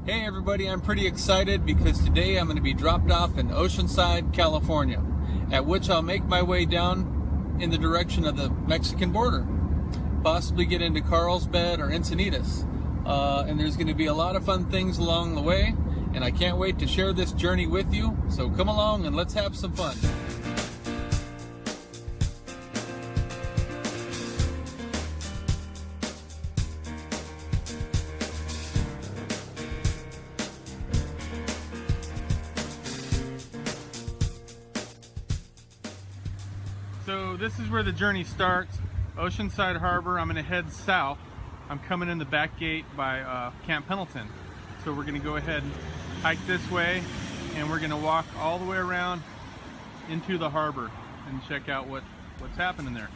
Hey everybody, I'm pretty excited because today I'm going to be dropped off in Oceanside, California, at which I'll make my way down in the direction of the Mexican border, possibly get into Carlsbad or Encinitas, and there's going to be a lot of fun things along the way, and I can't wait to share this journey with you, so come along and let's have some fun. So this is where the journey starts, Oceanside Harbor. I'm going to head south. I'm coming in the back gate by Camp Pendleton. So we're going to go ahead and hike this way, and we're going to walk all the way around into the harbor and check out what's happening there.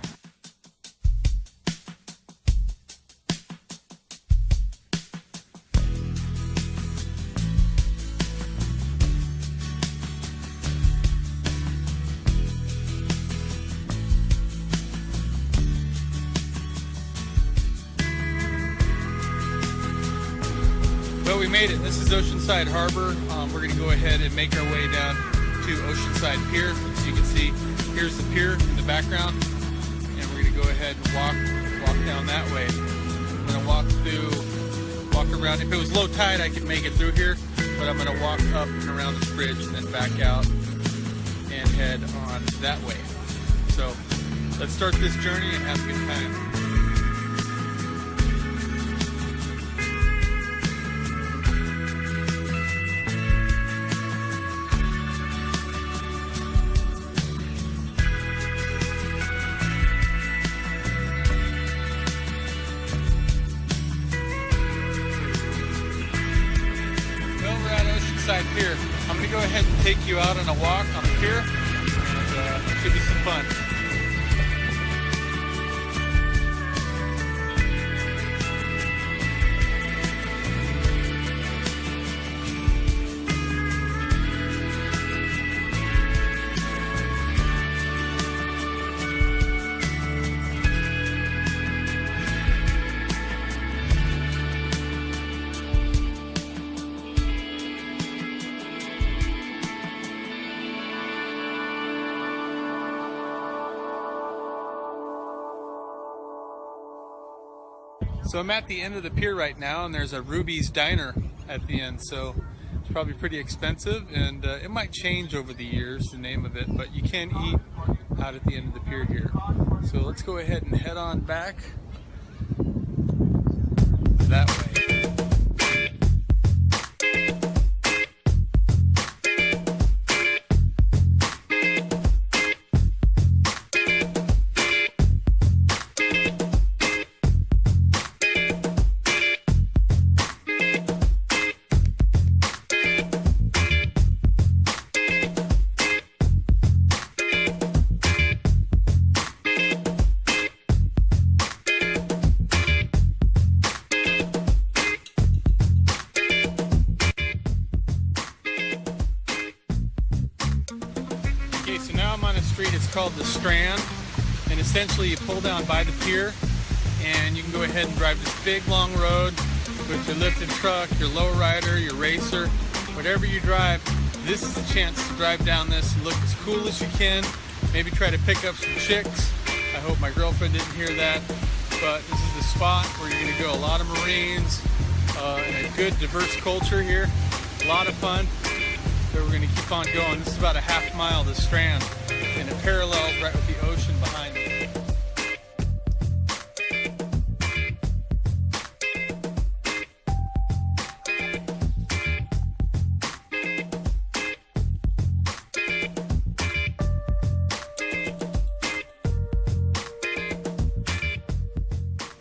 Well, we made it. This is Oceanside Harbor. We're going to go ahead and make our way down to Oceanside Pier. As you can see, here's the pier in the background, and we're going to go ahead and walk down that way. I'm going to walk around. If it was low tide, I could make it through here, but I'm going to walk up and around this bridge and then back out and head on that way. So let's start this journey and have a good time. Pier. I'm going to go ahead and take you out on a walk on the pier, and it should be some fun. So I'm at the end of the pier right now, and there's a Ruby's Diner at the end, so it's probably pretty expensive, and it might change over the years, the name of it, but you can eat out at the end of the pier here. So let's go ahead and head on back that way. Okay, so now I'm on a street, it's called the Strand, and essentially you pull down by the pier and you can go ahead and drive this big long road with your lifted truck, your lowrider, your racer, whatever you drive. This is a chance to drive down this and look as cool as you can, maybe try to pick up some chicks. I hope my girlfriend didn't hear that, but this is the spot where you're going to go. A lot of Marines, and a good diverse culture here, a lot of fun. So we're going to keep on going. This is about a half mile to Strand, and it parallels right with the ocean behind me.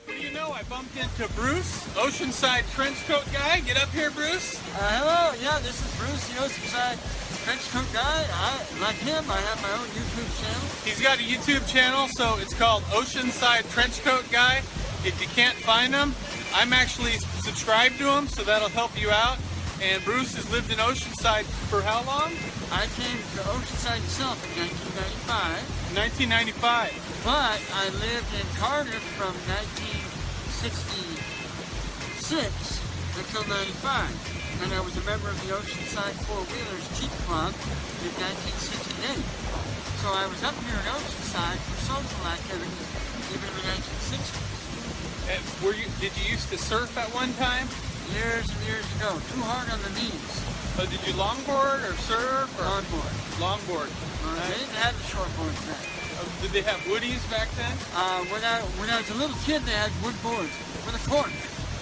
What do you know? I bumped into Bruce, Oceanside Trenchcoat Guy. Get up here, Bruce. Hello, yeah, this is Bruce, the Oceanside Trenchcoat Guy. Like him, I have my own YouTube channel. He's got a YouTube channel, so it's called Oceanside Trenchcoat Guy. If you can't find him, I'm actually subscribed to him, so that'll help you out. And Bruce has lived in Oceanside for how long? I came to Oceanside itself in 1995. 1995. But I lived in Cardiff from 1966 until 95. And I was a member of the Oceanside Four-Wheelers Jeep Club in 1968. So I was up here in Oceanside for social activities even in the 1960s. And did you used to surf at one time? Years and years ago. Too hard on the knees. Did you longboard or surf? Or? Longboard. Longboard. They didn't have the shortboards then. Did they have woodies back then? When I was a little kid, they had wood boards with a cork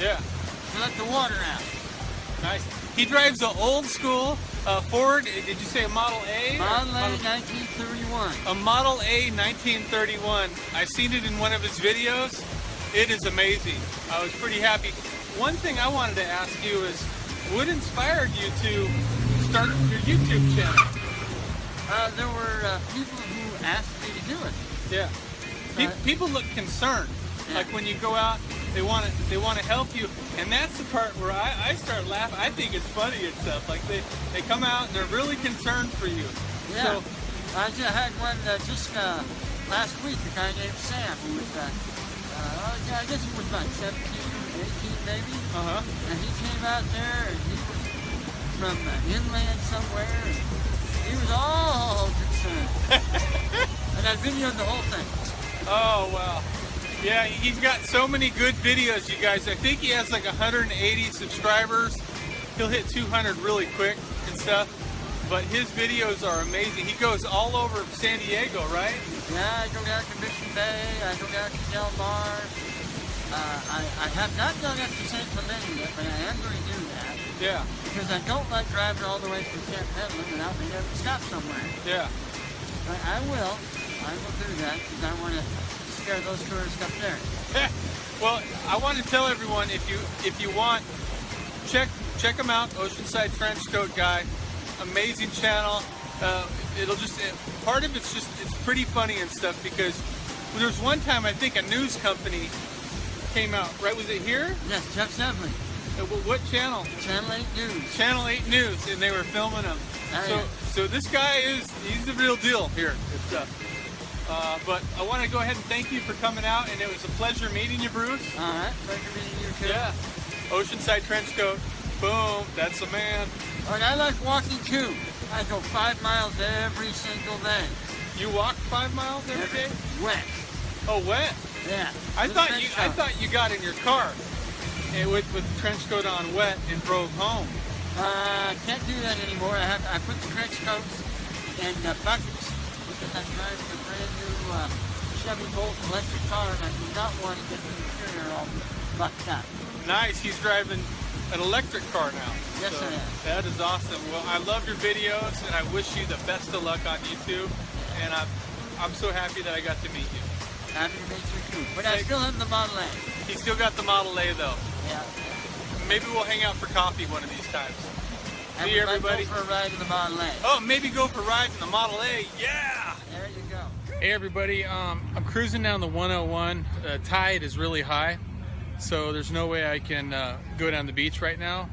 Yeah. to let the water out. Nice. He drives an old school Ford. Did you say a Model A? Model A 1931. A Model A 1931. I seen it in one of his videos. It is amazing. I was pretty happy. One thing I wanted to ask you is, what inspired you to start your YouTube channel? There were people who asked me to do it. Yeah. People look concerned. Yeah. Like when you go out, they want to help you, and that's the part where I start laughing. I think it's funny and stuff. Like they come out and they're really concerned for you. Yeah. So, I just had one just last week. A guy named Sam who was, I guess he was about 17 or 18 maybe. And he came out there and he was from inland somewhere. And he was all concerned. And I videoed the whole thing. oh wow. Yeah, he's got so many good videos, you guys. I think he has like 180 subscribers. He'll hit 200 really quick and stuff. But his videos are amazing. He goes all over San Diego, right? Yeah, I go down to Mission Bay. I go down to Del Mar. I have not gone up to St. Helena yet, but I am going to do that. Yeah. Because I don't like driving all the way from Camp Hedland without being able to stop somewhere. Yeah. But I will do that because I want to scare those tourists up there. Well, I want to tell everyone, if you want, check him out, Oceanside Trenchcoat Guy. Amazing channel. Part of it's pretty funny and stuff, because there was one time I think a news company came out, right? Was it here? Yes, Jeff Sempley. What channel? Channel 8 News. Channel 8 News, and they were filming him. So this guy he's the real deal here and stuff. But I want to go ahead and thank you for coming out, and it was a pleasure meeting you, Bruce. All right, pleasure meeting you too. Yeah. Oceanside Trenchcoat. Boom. That's the man. And I like walking too. I go 5 miles every single day. You walk 5 miles every day? Wet. Oh, wet. Yeah. I thought you got in your car with the trench coat on wet and drove home. I can't do that anymore. I put the trench coats in buckets because I'm driving a brand new Chevy Bolt electric car, and I do not want to get the interior all bucked up. Nice. He's driving an electric car now. Yes, so I am. That is awesome. Well, I love your videos, and I wish you the best of luck on YouTube. And I'm so happy that I got to meet you. Happy to meet you too. But I still have the Model A. He's still got the Model A though. Yeah. Maybe we'll hang out for coffee one of these times. And See you, everybody. Go for a ride in the Model A. Oh, maybe go for a ride in the Model A. Yeah. There you go. Hey everybody, I'm cruising down the 101. Tide is really high, so there's no way I can go down the beach right now.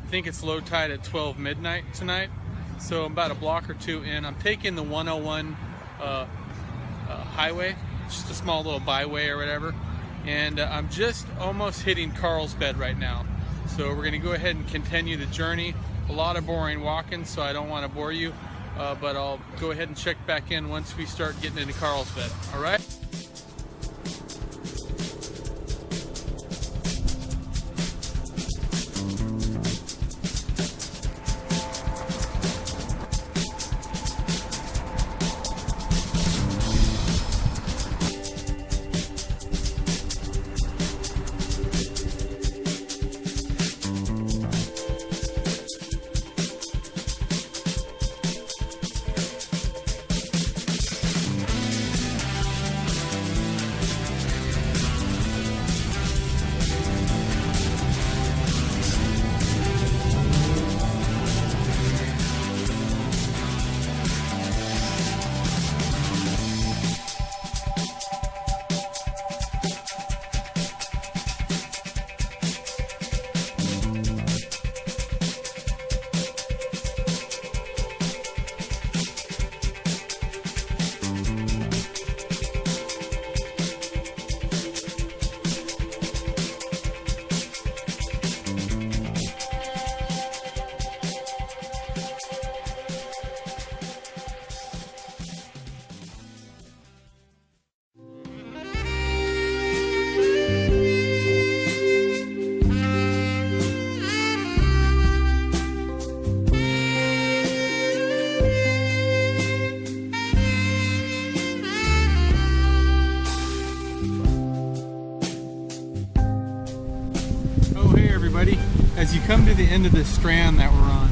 I think it's low tide at 12 midnight tonight, so I'm about a block or two in. I'm taking the 101 highway, just a small little byway or whatever, and I'm just almost hitting Carlsbad right now. So we're going to go ahead and continue the journey. A lot of boring walking, so I don't want to bore you, but I'll go ahead and check back in once we start getting into Carlsbad. All right? as you come to the end of this strand that we're on,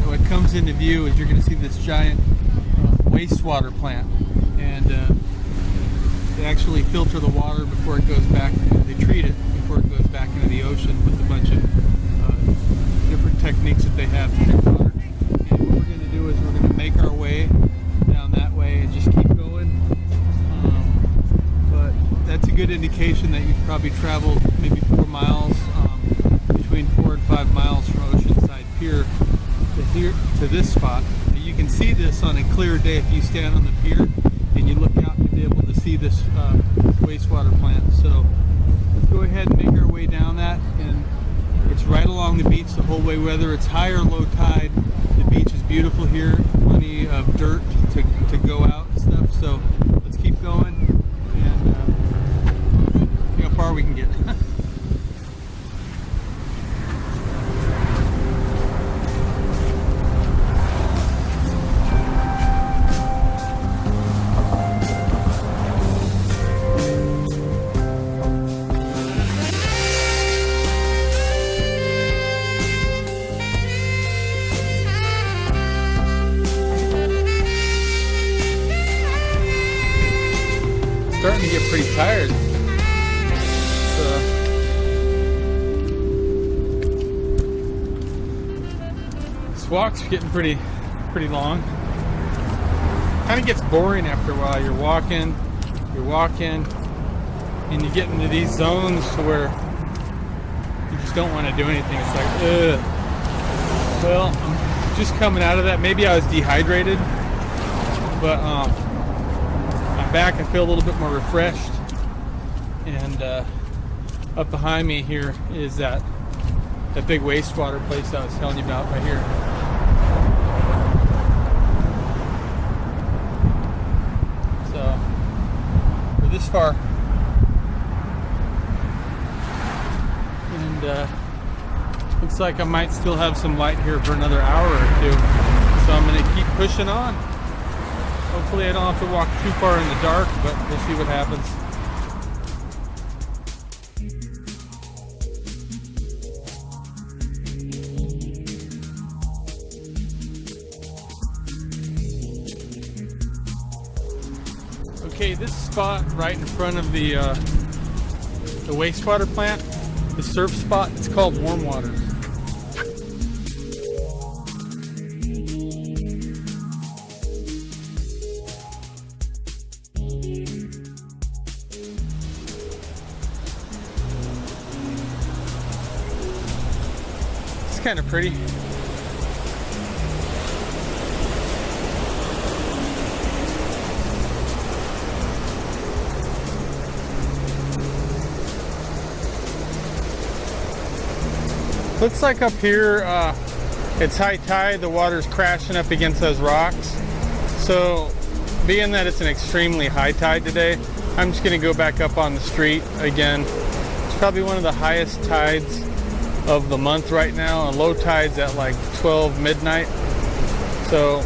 what comes into view is you're going to see this giant wastewater plant, and they actually filter the water before it goes back. They treat it before it goes back into the ocean with a bunch of different techniques that they have to treat water. And what we're going to do is we're going to make our way down that way and just keep going. But that's a good indication that you've probably traveled maybe 4 miles, between 4 and 5 miles from Oceanside Pier to this spot. And you can see this on a clear day if you stand on the pier and you look out, you'll be able to see this wastewater plant. So let's go ahead and make our way down that, and it's right along the beach the whole way, whether it's high or low tide. The beach is beautiful here, plenty of dirt to go out and stuff. So let's keep going and see how far we can get. Starting to get pretty tired. So this walk's getting pretty long. Kind of gets boring after a while. You're walking, and you get into these zones where you just don't want to do anything. It's like, ugh. Well, I'm just coming out of that. Maybe I was dehydrated, but back I feel a little bit more refreshed, and up behind me here is that big wastewater place I was telling you about right here. So we're this far, and looks like I might still have some light here for another hour or two, so I'm going to keep pushing on. Hopefully I don't have to walk too far in the dark, but we'll see what happens. Okay, this spot right in front of the wastewater plant, the surf spot, it's called Warm Waters. Kind of pretty. Looks like up here it's high tide, the water's crashing up against those rocks. So being that it's an extremely high tide today, I'm just going to go back up on the street again. It's probably one of the highest tides of the month right now, and low tides at like 12 midnight. So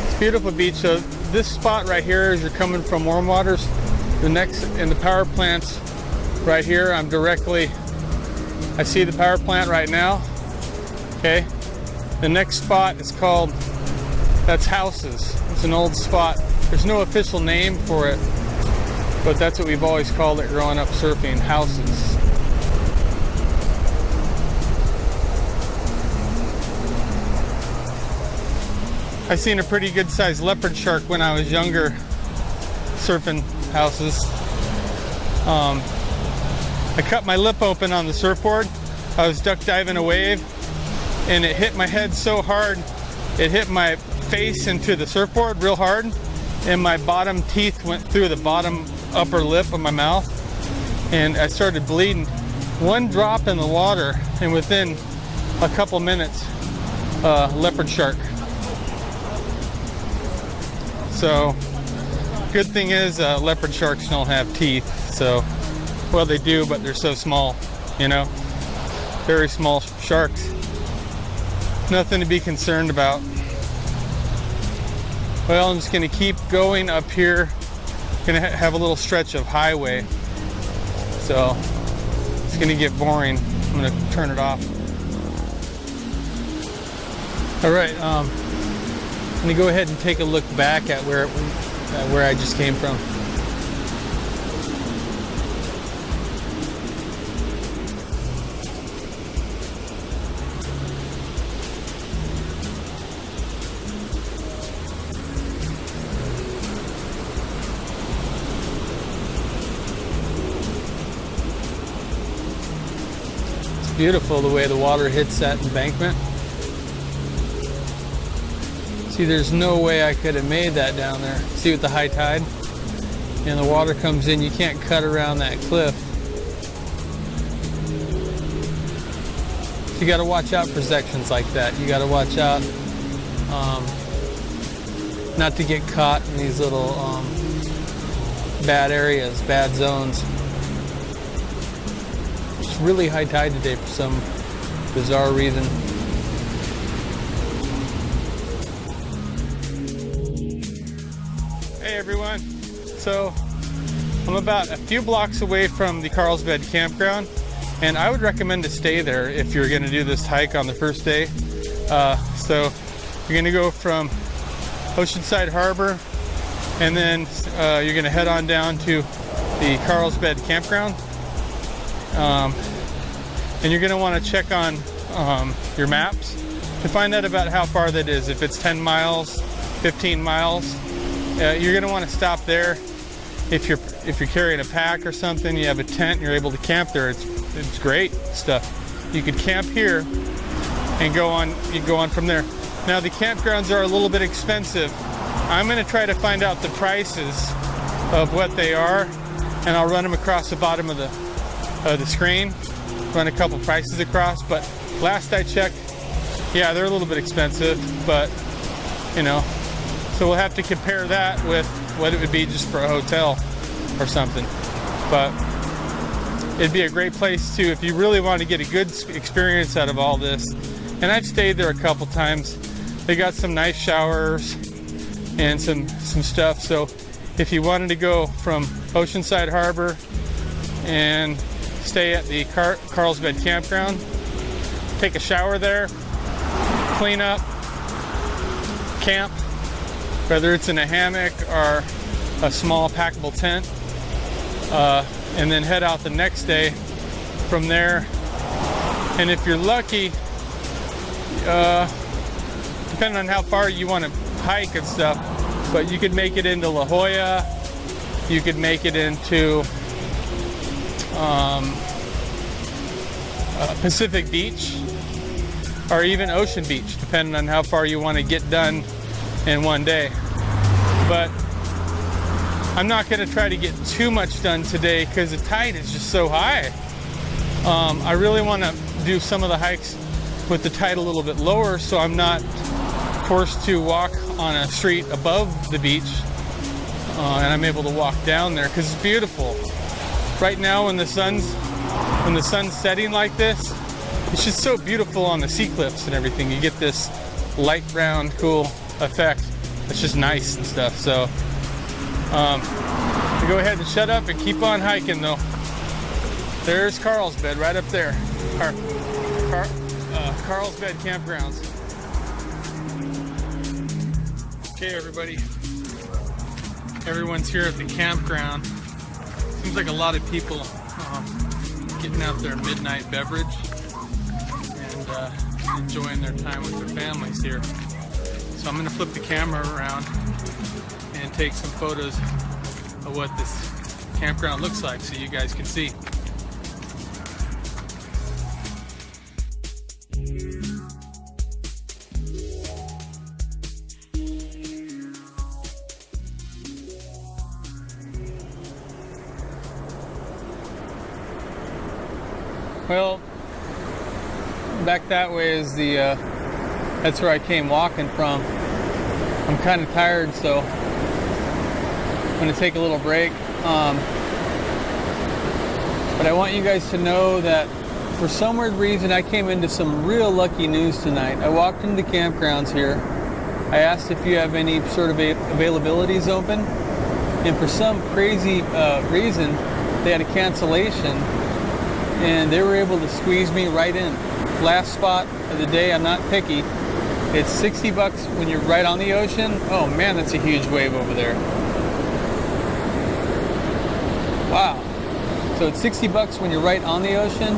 it's a beautiful beach. So this spot right here, as you're coming from Warm Waters, the next, and the power plant's right here. I see the power plant right now. Okay, the next spot is called, that's Houses. It's an old spot. There's no official name for it, but that's what we've always called it growing up surfing, Houses. I seen a pretty good sized leopard shark when I was younger surfing Houses. I cut my lip open on the surfboard. I was duck diving a wave, and it hit my head so hard, it hit my face into the surfboard real hard, and my bottom teeth went through the bottom upper lip of my mouth, and I started bleeding. One drop in the water, and within a couple minutes, leopard shark. So, good thing is leopard sharks don't have teeth. So, well, they do, but they're so small, you know, very small sharks. Nothing to be concerned about. Well, I'm just going to keep going up here. Going to have a little stretch of highway. So, let's gonna get boring. I'm gonna turn it off. All right, I'm gonna go ahead and take a look back at where I just came from. It's beautiful the way the water hits that embankment. See, there's no way I could have made that down there. See, with the high tide and the water comes in, you can't cut around that cliff. So you got to watch out for sections like that. You got to watch out not to get caught in these little bad areas, bad zones. It's really high tide today for some bizarre reason. Hey everyone, so I'm about a few blocks away from the Carlsbad campground, and I would recommend to stay there if you're going to do this hike on the first day. So you're going to go from Oceanside Harbor, and then you're going to head on down to the Carlsbad campground, and you're going to want to check on your maps to find out about how far that is. If it's 10 miles, 15 miles. You're going to want to stop there. If you're carrying a pack or something, you have a tent, you're able to camp there. It's great stuff. You could camp here and go on. You go on from there. Now the campgrounds are a little bit expensive. I'm going to try to find out the prices of what they are, and I'll run them across the bottom of the screen. Run a couple prices across. But last I checked, yeah, they're a little bit expensive, but you know. So we'll have to compare that with what it would be just for a hotel or something. But it'd be a great place too if you really want to get a good experience out of all this. And I've stayed there a couple times. They got some nice showers and some stuff. So if you wanted to go from Oceanside Harbor and stay at the Carlsbad campground, take a shower there, clean up, camp, whether it's in a hammock or a small packable tent, and then head out the next day from there. And if you're lucky, depending on how far you want to hike and stuff, but you could make it into La Jolla, you could make it into Pacific Beach, or even Ocean Beach, depending on how far you want to get done in one day. But I'm not going to try to get too much done today because the tide is just so high. I really want to do some of the hikes with the tide a little bit lower, so I'm not forced to walk on a street above the beach, and I'm able to walk down there because it's beautiful. Right now when the sun's setting like this, it's just so beautiful on the sea cliffs and everything. You get this light brown cool effect. It's just nice and stuff. So go ahead and shut up and keep on hiking though. There's Carlsbad right up there. Carlsbad campgrounds. Okay everybody, everyone's here at the campground. Seems like a lot of people getting out their midnight beverage and enjoying their time with their families here. So I'm going to flip the camera around and take some photos of what this campground looks like so you guys can see. Well, back that way is the that's where I came walking from. I'm kind of tired, so I'm going to take a little break. But I want you guys to know that for some weird reason I came into some real lucky news tonight. I walked into campgrounds here. I asked if you have any sort of availabilities open, and for some crazy reason they had a cancellation, and they were able to squeeze me right in. Last spot of the day. I'm not picky. It's 60 bucks when you're right on the ocean. Oh man, that's a huge wave over there. Wow. So it's 60 bucks when you're right on the ocean,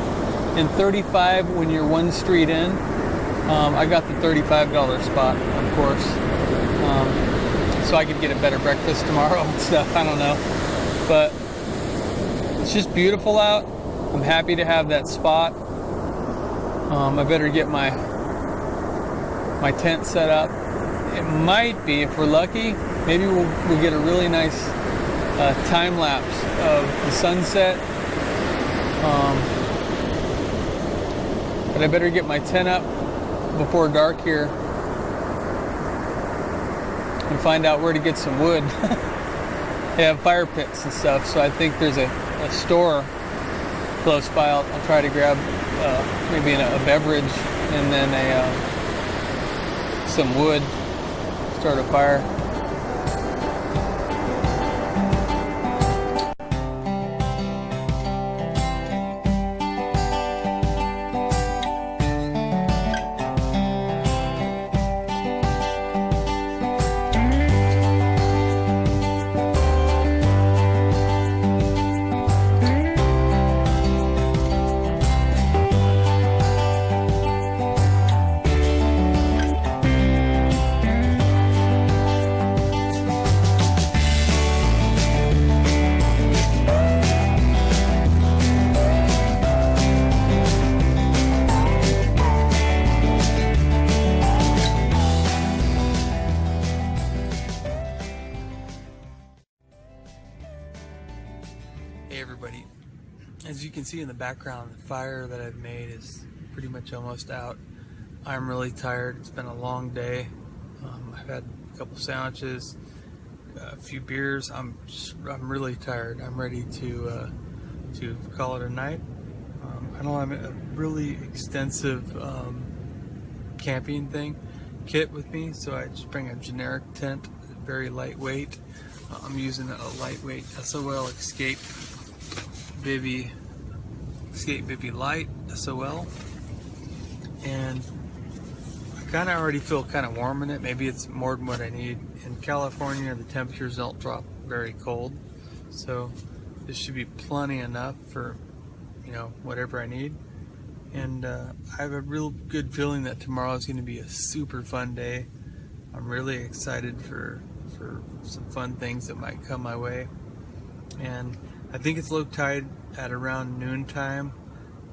and 35 when you're one street in. I got the $35 spot, of course. So I could get a better breakfast tomorrow and stuff. I don't know. But it's just beautiful out. I'm happy to have that spot. I better get my tent set up. It might be, if we're lucky, maybe we'll get a really nice time lapse of the sunset. But I better get my tent up before dark here and find out where to get some wood. They have fire pits and stuff, so I think there's a store close by. I'll try to grab maybe a beverage and then some wood, start a fire. Hey everybody, as you can see in the background, the fire that I've made is pretty much almost out. I'm really tired. It's been a long day. I've had a couple sandwiches, a few beers. I'm really tired. I'm ready to call it a night. I don't have a really extensive camping kit with me, so I just bring a generic tent, very lightweight. I'm using a lightweight SOL Escape Bivy Light SOL, and I kind of already feel kind of warm in it. Maybe it's more than what I need. In California, the temperatures don't drop very cold, so this should be plenty enough for, you know, whatever I need. And I have a real good feeling that tomorrow is going to be a super fun day. I'm really excited for some fun things that might come my way. And I think it's low tide at around noontime,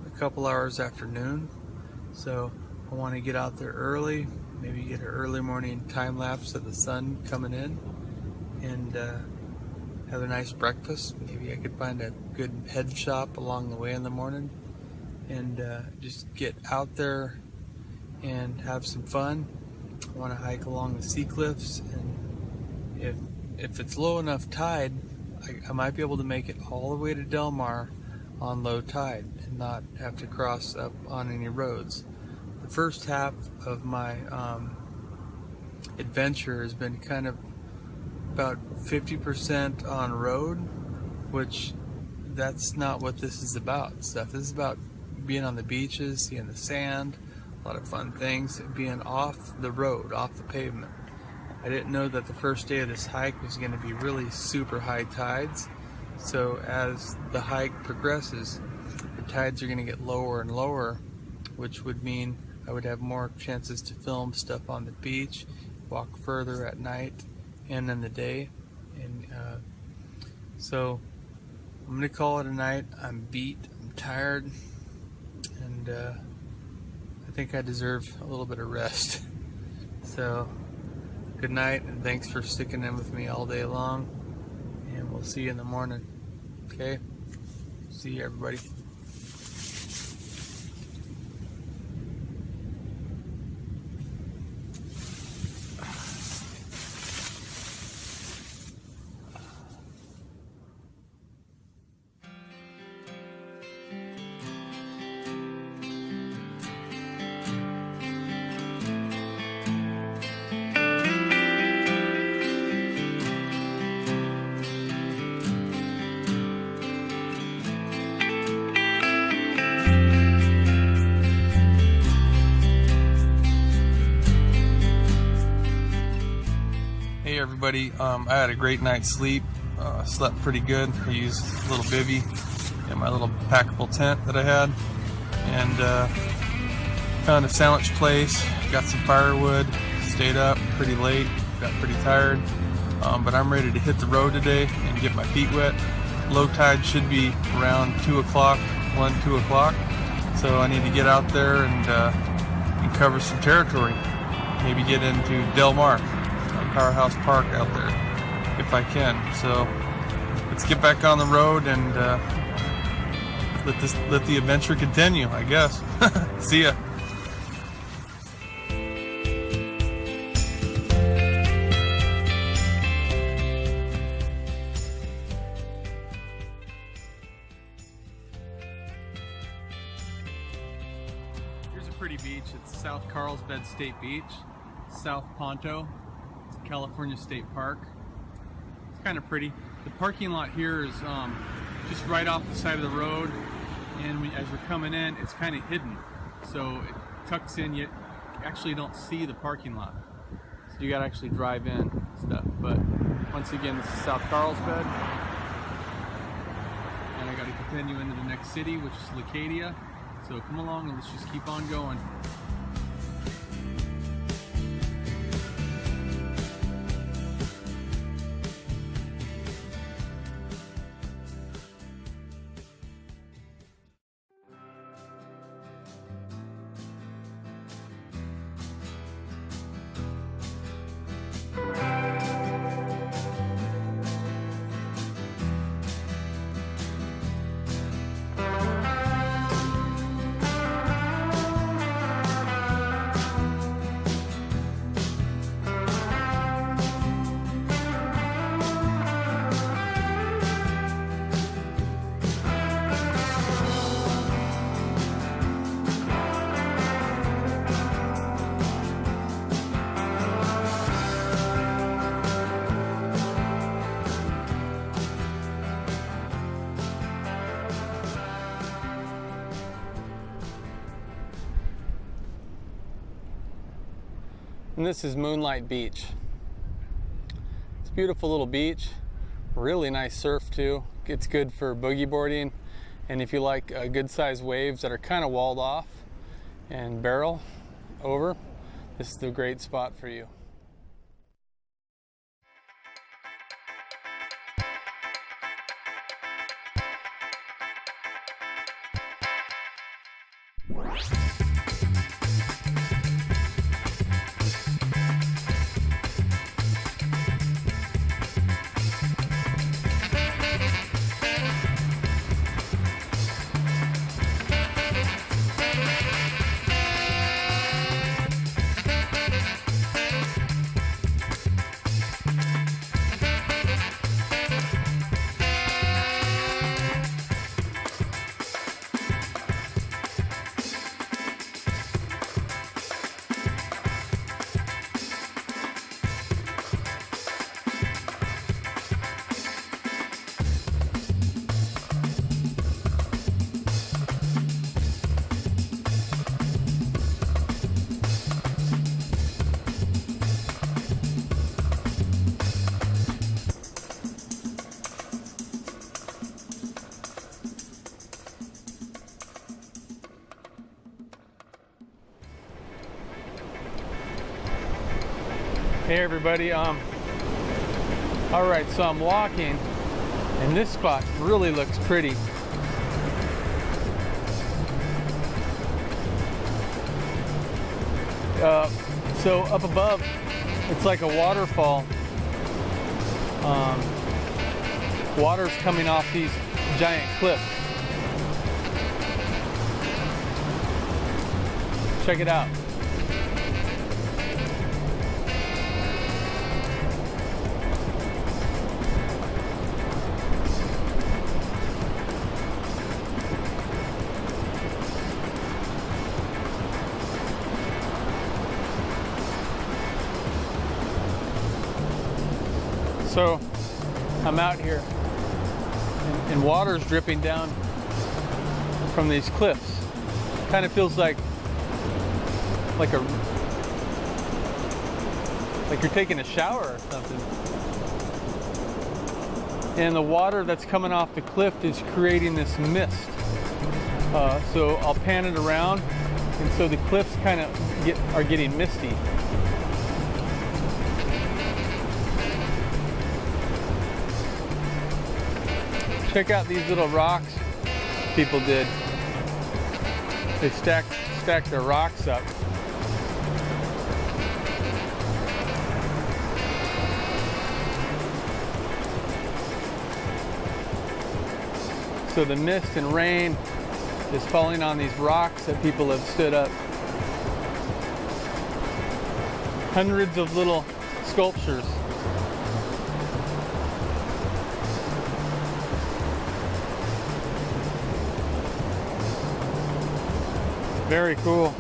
a couple hours after noon. So I want to get out there early, maybe get an early morning time lapse of the sun coming in, and have a nice breakfast. Maybe I could find a good head shop along the way in the morning, and just get out there and have some fun. I want to hike along the sea cliffs, and if it's low enough tide, I might be able to make it all the way to Del Mar on low tide and not have to cross up on any roads. The first half of my adventure has been kind of about 50% on road, which that's not what this is about. This is about being on the beaches, seeing the sand, a lot of fun things, being off the road, off the pavement. I didn't know that the first day of this hike was going to be really super high tides. So as the hike progresses, the tides are going to get lower and lower, which would mean I would have more chances to film stuff on the beach, walk further at night and in the day. And so I'm going to call it a night. I'm beat, I'm tired, and I think I deserve a little bit of rest. So good night, and thanks for sticking in with me all day long, and we'll see you in the morning. Okay? See you, everybody. everybody. I had a great night's sleep. Slept pretty good. I used a little bivvy in my little packable tent that I had, and found a sandwich place. Got some firewood. Stayed up pretty late. Got pretty tired, but I'm ready to hit the road today and get my feet wet. Low tide should be around 2 o'clock, 2 o'clock. So I need to get out there and cover some territory. Maybe get into Del Mar, Powerhouse Park out there, if I can. So let's get back on the road and let the adventure continue, I guess. See ya. Here's a pretty beach. It's South Carlsbad State Beach, South Ponto, California State Park. It's kind of pretty. The parking lot here is just right off the side of the road, and as you're coming in, it's kind of hidden. So it tucks in, you actually don't see the parking lot. So you gotta actually drive in and stuff. But once again, this is South Carlsbad. And I gotta continue into the next city, which is Leucadia. So come along and let's just keep on going. And this is Moonlight Beach. It's a beautiful little beach, really nice surf too. It's good for boogie boarding, and if you like good sized waves that are kind of walled off and barrel over, this is the great spot for you. Hey everybody, all right, so I'm walking and this spot really looks pretty. So up above, it's like a waterfall. Water's coming off these giant cliffs. Check it out. So I'm out here and water's dripping down from these cliffs. Kind of feels like you're taking a shower or something. and the water that's coming off the cliff is creating this mist. So I'll pan it around, and so the cliffs kind of are getting misty. Check out these little rocks people did. They stacked their rocks up. So the mist and rain is falling on these rocks that people have stood up. Hundreds of little sculptures. Very cool.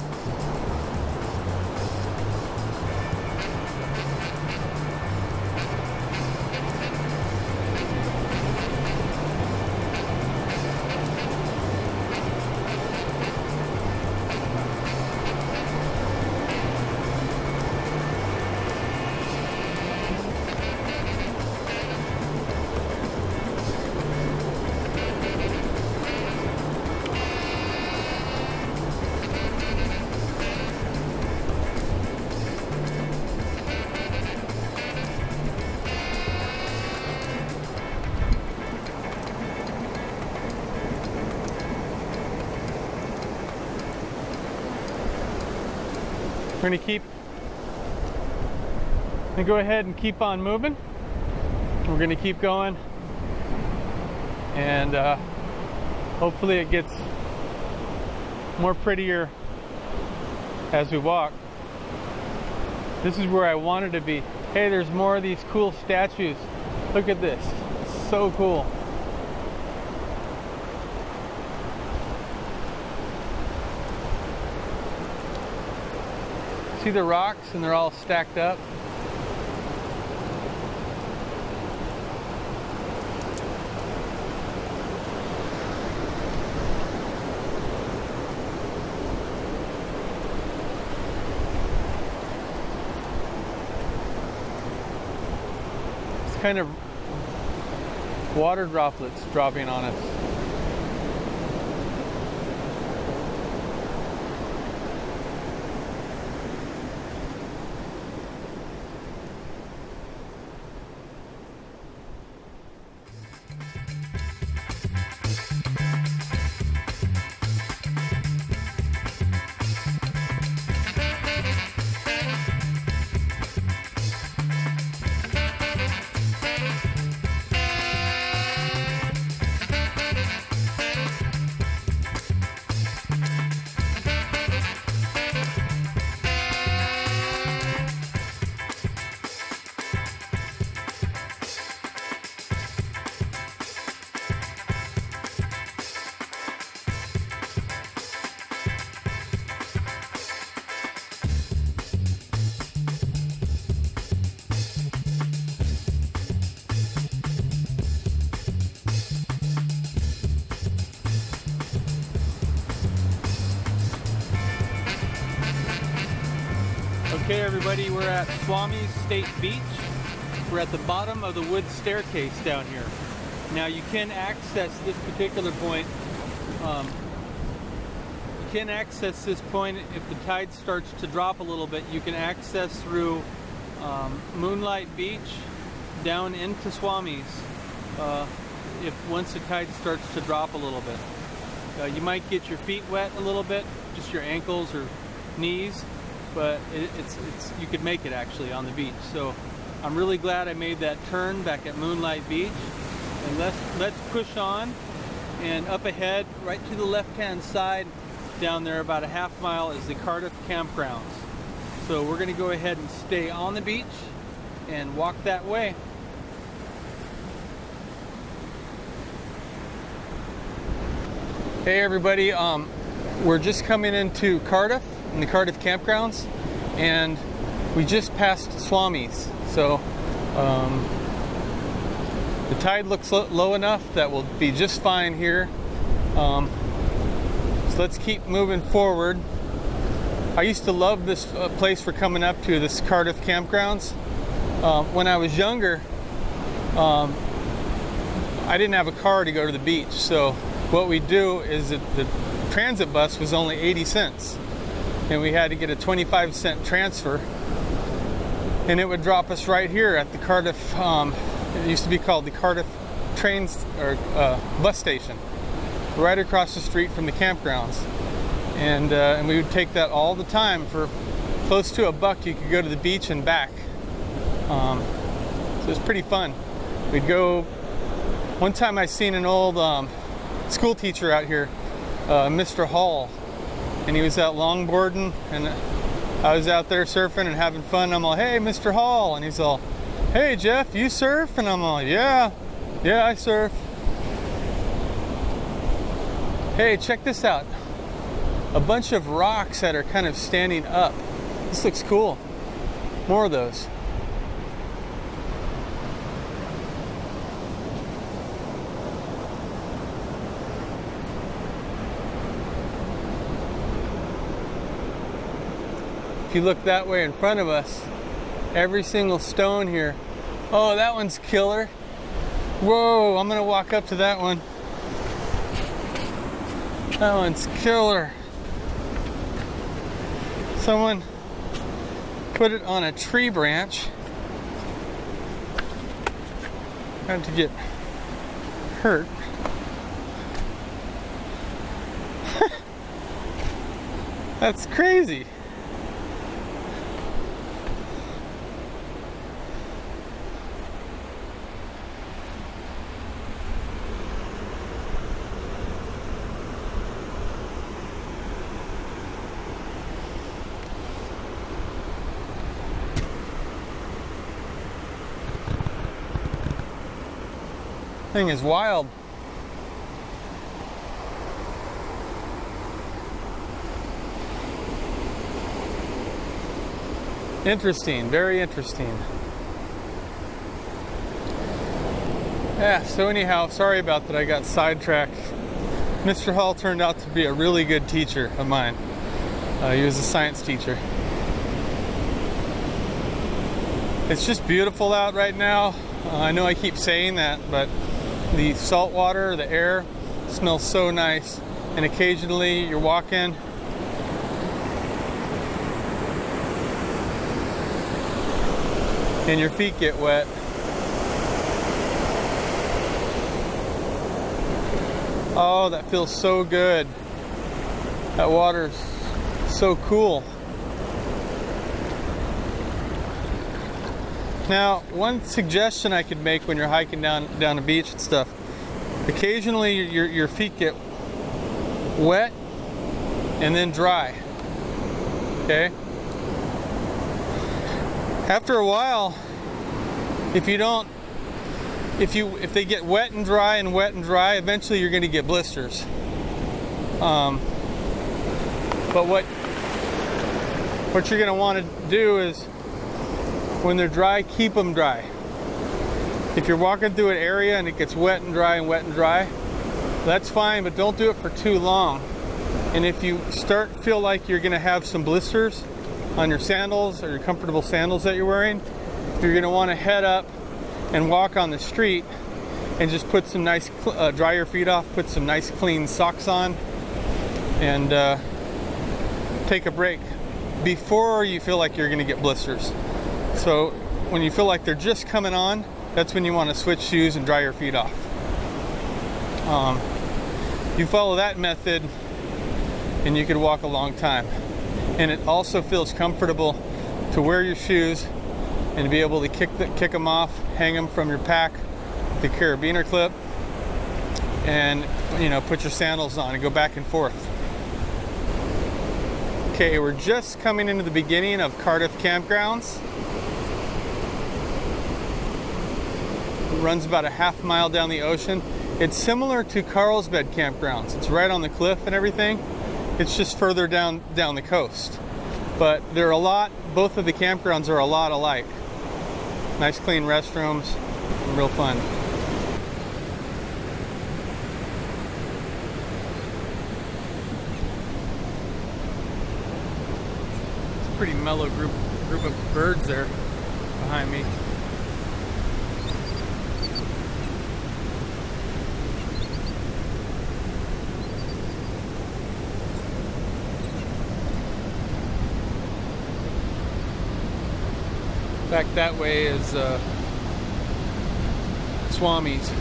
We're gonna go ahead and keep on moving. We're gonna keep going, and hopefully it gets more prettier as we walk. This is where I wanted to be. Hey, there's more of these cool statues. Look at this, it's so cool. See the rocks, and they're all stacked up. It's kind of water droplets dropping on us. Okay everybody, we're at Swami State Beach. We're at the bottom of the wood staircase down here. Now you can access this particular point. You can access this point if the tide starts to drop a little bit. You can access through Moonlight Beach down into Swami's once the tide starts to drop a little bit. You might get your feet wet a little bit, just your ankles or knees, but you could make it actually on the beach. So I'm really glad I made that turn back at Moonlight Beach. And let's push on, and up ahead, right to the left-hand side, down there about a half mile is the Cardiff Campgrounds. So we're gonna go ahead and stay on the beach and walk that way. Hey everybody, we're just coming into Cardiff, in the Cardiff Campgrounds, and we just passed Swami's. So the tide looks low enough that we'll be just fine here. So let's keep moving forward. I used to love this place for coming up to, this Cardiff Campgrounds. When I was younger, I didn't have a car to go to the beach, so what we do is that the transit bus was only 80 cents, and we had to get a 25-cent transfer, and it would drop us right here at the Cardiff. It used to be called the Cardiff bus station, right across the street from the campgrounds, and we would take that all the time. For close to $1, you could go to the beach and back. So it was pretty fun. We'd go. One time I seen an old school teacher out here, Mr. Hall, and he was out longboarding, and I was out there surfing and having fun. I'm all, hey, Mr. Hall, and he's all, hey, Jeff, you surf? And I'm all, yeah, I surf. Hey, check this out. A bunch of rocks that are kind of standing up. This looks cool. More of those. If you look that way in front of us, every single stone here. Oh, that one's killer. Whoa, I'm gonna walk up to that one. That one's killer. Someone put it on a tree branch. Had to get hurt. That's crazy. Thing is wild. Interesting, very interesting. Yeah, so anyhow, sorry about that, I got sidetracked. Mr. Hall turned out to be a really good teacher of mine. He was a science teacher. It's just beautiful out right now. I know I keep saying that, but the salt water, the air smells so nice, and occasionally you're walking and your feet get wet. Oh, that feels so good. That water's so cool. Now, one suggestion I could make when you're hiking down the beach and stuff, occasionally your feet get wet and then dry. Okay? After a while, if they get wet and dry, eventually you're going to get blisters. But what you're going to want to do is, when they're dry, keep them dry. If you're walking through an area and it gets wet and dry, that's fine, but don't do it for too long. And if you feel like you're gonna have some blisters on your sandals or your comfortable sandals that you're wearing, you're gonna wanna head up and walk on the street and just put some nice, dry your feet off, put some nice clean socks on, and take a break before you feel like you're gonna get blisters. So when you feel like they're just coming on, that's when you want to switch shoes and dry your feet off. You follow that method and you could walk a long time. And it also feels comfortable to wear your shoes and to be able to kick them off, hang them from your pack, the carabiner clip, and put your sandals on and go back and forth. Okay, we're just coming into the beginning of Cardiff Campgrounds. Runs about a half mile down the ocean. It's similar to Carlsbad Campgrounds. It's right on the cliff and everything. It's just further down the coast. But both of the campgrounds are a lot alike. Nice clean restrooms, real fun. It's a pretty mellow group of birds there behind me. Back that way is Swami's.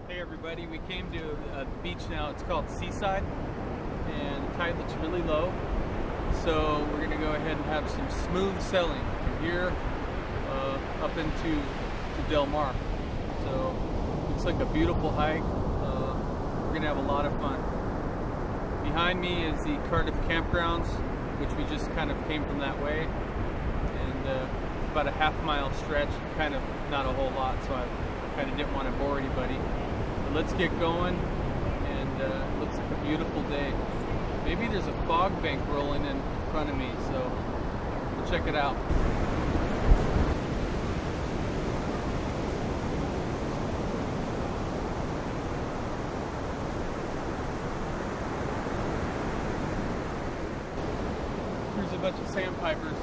Hey everybody, we came to a beach now. It's called Seaside, and the tide looks really low. So we're gonna go ahead and have some smooth sailing from here up into Del Mar. So looks like a beautiful hike. We're gonna have a lot of fun. Behind me is the Cardiff Campgrounds, which we just kind of came from that way, and about a half-mile stretch, kind of not a whole lot, so I kind of didn't want to bore anybody. But let's get going, and it looks like a beautiful day. Maybe there's a fog bank rolling in front of me, so we'll check it out. Here's a bunch of sandpipers.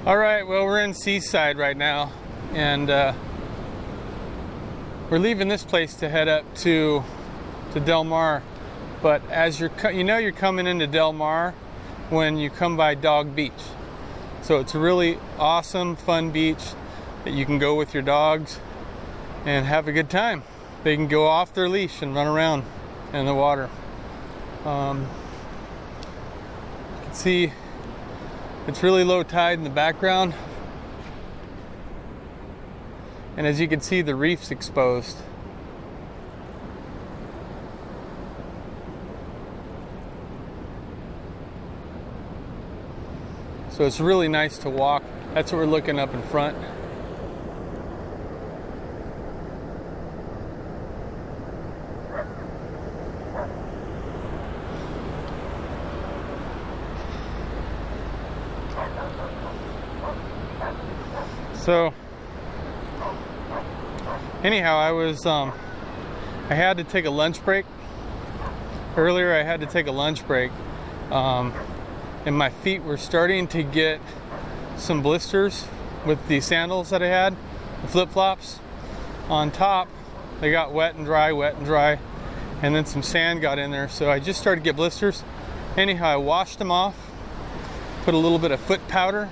All right, well, we're in Seaside right now, and we're leaving this place to head up to Del Mar. But as you're coming into Del Mar when you come by Dog Beach. So it's a really awesome, fun beach that you can go with your dogs and have a good time. They can go off their leash and run around in the water. You can see it's really low tide in the background, and as you can see, the reef's exposed. So it's really nice to walk. That's what we're looking up in front. So anyhow, I had to take a lunch break. Earlier I had to take a lunch break, and my feet were starting to get some blisters with the sandals that I had, the flip-flops. On top, they got wet and dry, and then some sand got in there, so I just started to get blisters. Anyhow, I washed them off, put a little bit of foot powder,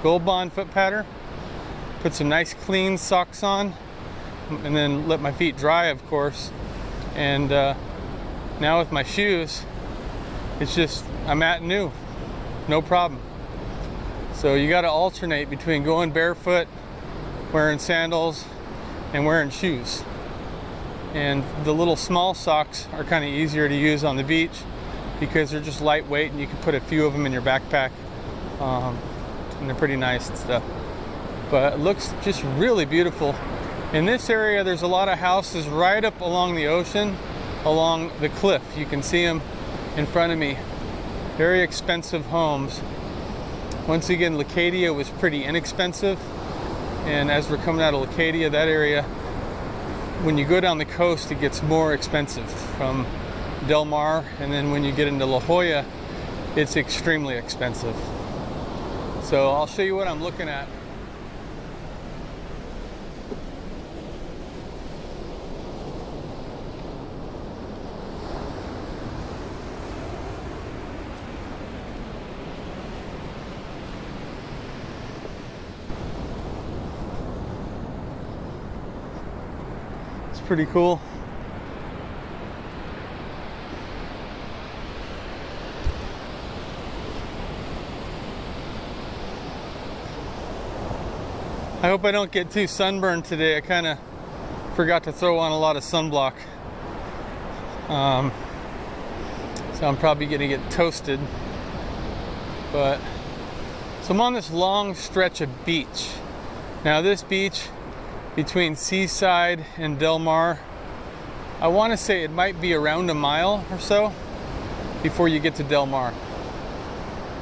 Gold Bond foot powder, put some nice clean socks on, and then let my feet dry, of course. And now with my shoes, it's just, I'm at new, no problem. So you got to alternate between going barefoot, wearing sandals, and wearing shoes. And the little small socks are kind of easier to use on the beach because they're just lightweight, and you can put a few of them in your backpack, and they're pretty nice and stuff. But it looks just really beautiful. In this area, there's a lot of houses right up along the ocean, along the cliff. You can see them in front of me. Very expensive homes. Once again, Leucadia was pretty inexpensive. And as we're coming out of Leucadia, that area, when you go down the coast, it gets more expensive from Del Mar. And then when you get into La Jolla, it's extremely expensive. So I'll show you what I'm looking at. Pretty cool. I hope I don't get too sunburned today. I kind of forgot to throw on a lot of sunblock. So I'm probably going to get toasted. But so I'm on this long stretch of beach. Now this beach between Seaside and Del Mar, I want to say it might be around a mile or so before you get to Del Mar.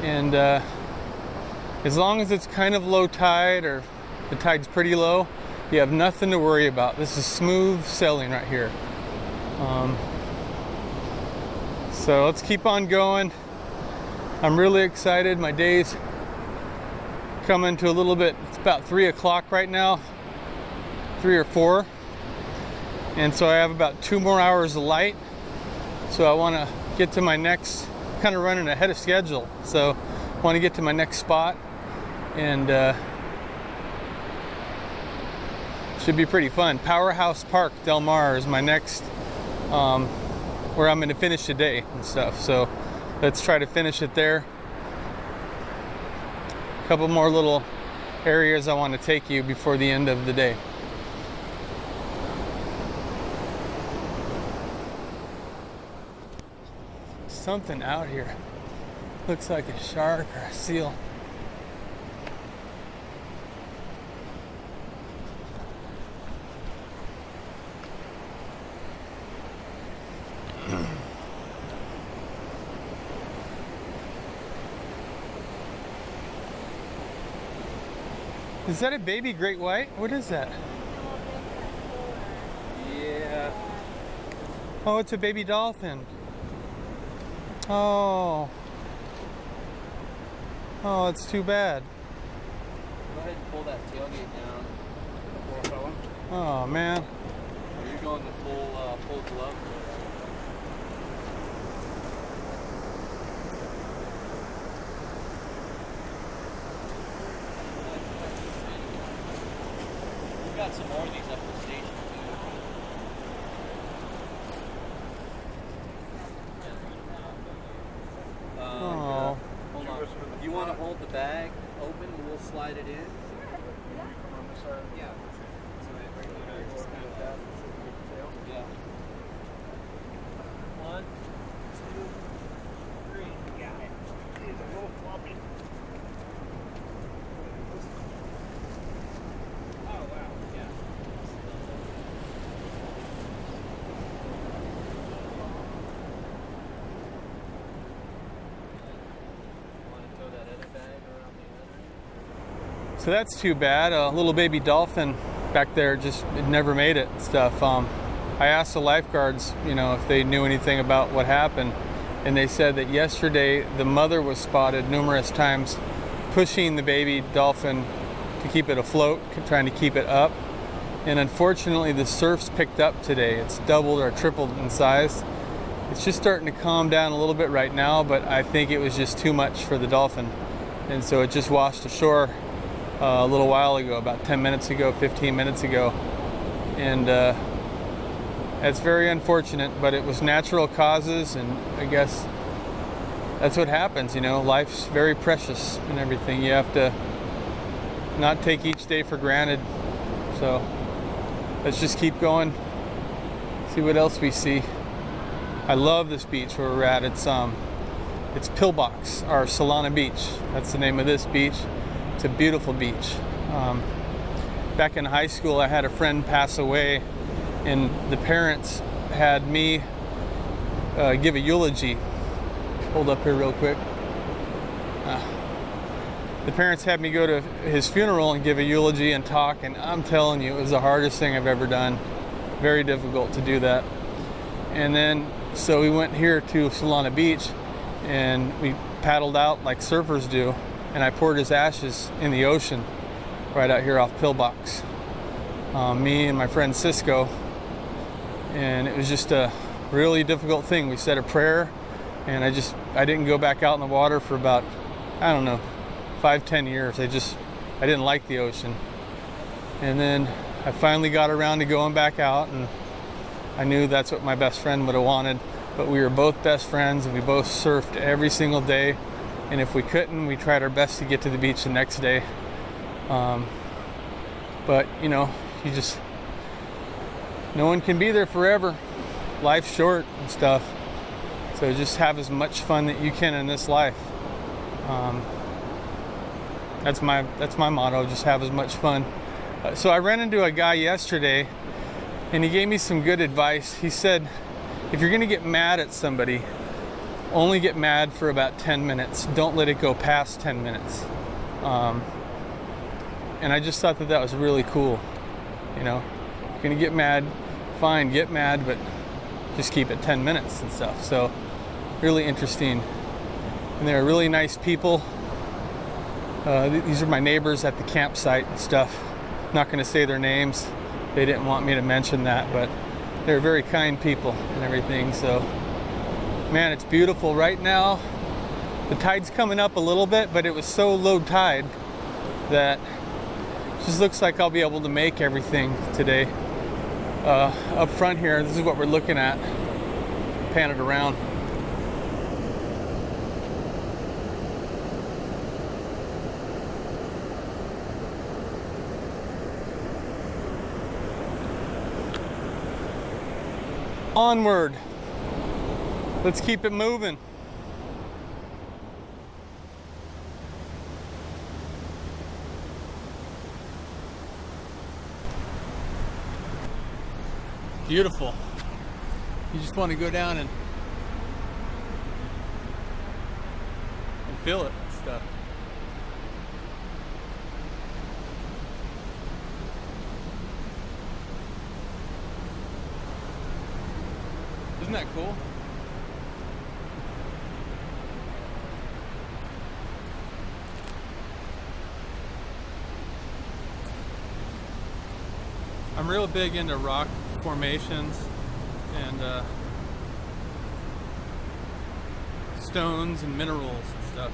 And as long as it's kind of low tide or the tide's pretty low, you have nothing to worry about. This is smooth sailing right here. So let's keep on going. I'm really excited. My day's coming to a little bit. It's about 3 o'clock right now, 3 or 4. And so I have about 2 more hours of light. So I want to get to my next, kind of running ahead of schedule. So I want to get to my next spot, and should be pretty fun. Powerhouse Park, Del Mar is my next, where I'm going to finish the day and stuff. So let's try to finish it there. A couple more little areas I want to take you before the end of the day. Something out here. Looks like a shark or a seal. Is that a baby great white? What is that? Yeah. Oh, it's a baby dolphin. Oh. Oh, it's too bad. Go ahead and pull that tailgate down. Poor fella. Oh, man. Are you going the full glove? We've got some more of these up the station too. Oh. Hold on. If you want to hold the bag open, we'll slide it in. Yeah. Yeah. 1, 2, 3. Got it. It's a little floppy. Oh wow, yeah. Want to throw that other bag around the other? So that's too bad. A little baby dolphin back there just it never made it and stuff. I asked the lifeguards, if they knew anything about what happened, and they said that yesterday the mother was spotted numerous times pushing the baby dolphin to keep it afloat, trying to keep it up. And unfortunately, the surf's picked up today. It's doubled or tripled in size. It's just starting to calm down a little bit right now, but I think it was just too much for the dolphin. And so it just washed ashore a little while ago, about 10 minutes ago, 15 minutes ago. And that's very unfortunate, but it was natural causes, and I guess that's what happens, life's very precious and everything. You have to not take each day for granted. So let's just keep going, see what else we see. I love this beach where we're at. It's Pillbox, or Solana Beach. That's the name of this beach. It's a beautiful beach. Back in high school, I had a friend pass away, and the parents had me give a eulogy. Hold up here real quick. The parents had me go to his funeral and give a eulogy and talk, and I'm telling you, it was the hardest thing I've ever done. Very difficult to do that. And then, so we went here to Solana Beach, and we paddled out like surfers do, and I poured his ashes in the ocean right out here off Pillbox. Me and my friend Cisco, and it was just a really difficult thing. We said a prayer, and I didn't go back out in the water for about, 5-10 years. I didn't like the ocean. And then I finally got around to going back out, and I knew that's what my best friend would have wanted. But we were both best friends, and we both surfed every single day. And if we couldn't, we tried our best to get to the beach the next day. But you know, no one can be there forever. Life's short and stuff. So just have as much fun that you can in this life. That's my motto. Just have as much fun. So I ran into a guy yesterday, and he gave me some good advice. He said, if you're gonna get mad at somebody, only get mad for about 10 minutes. Don't let it go past 10 minutes. And I just thought that was really cool. You know, you're gonna get mad, fine, get mad, but just keep it 10 minutes and stuff. So really interesting. And they're really nice people. These are my neighbors at the campsite and stuff. I'm not gonna say their names. They didn't want me to mention that, but they're very kind people and everything. So, man, it's beautiful right now. The tide's coming up a little bit, but it was so low tide that it just looks like I'll be able to make everything today. Up front here, this is what we're looking at. Pan it around. Onward. Let's keep it moving. Beautiful. You just want to go down and feel it and stuff. Isn't that cool? I'm real big into rock formations and stones and minerals and stuff.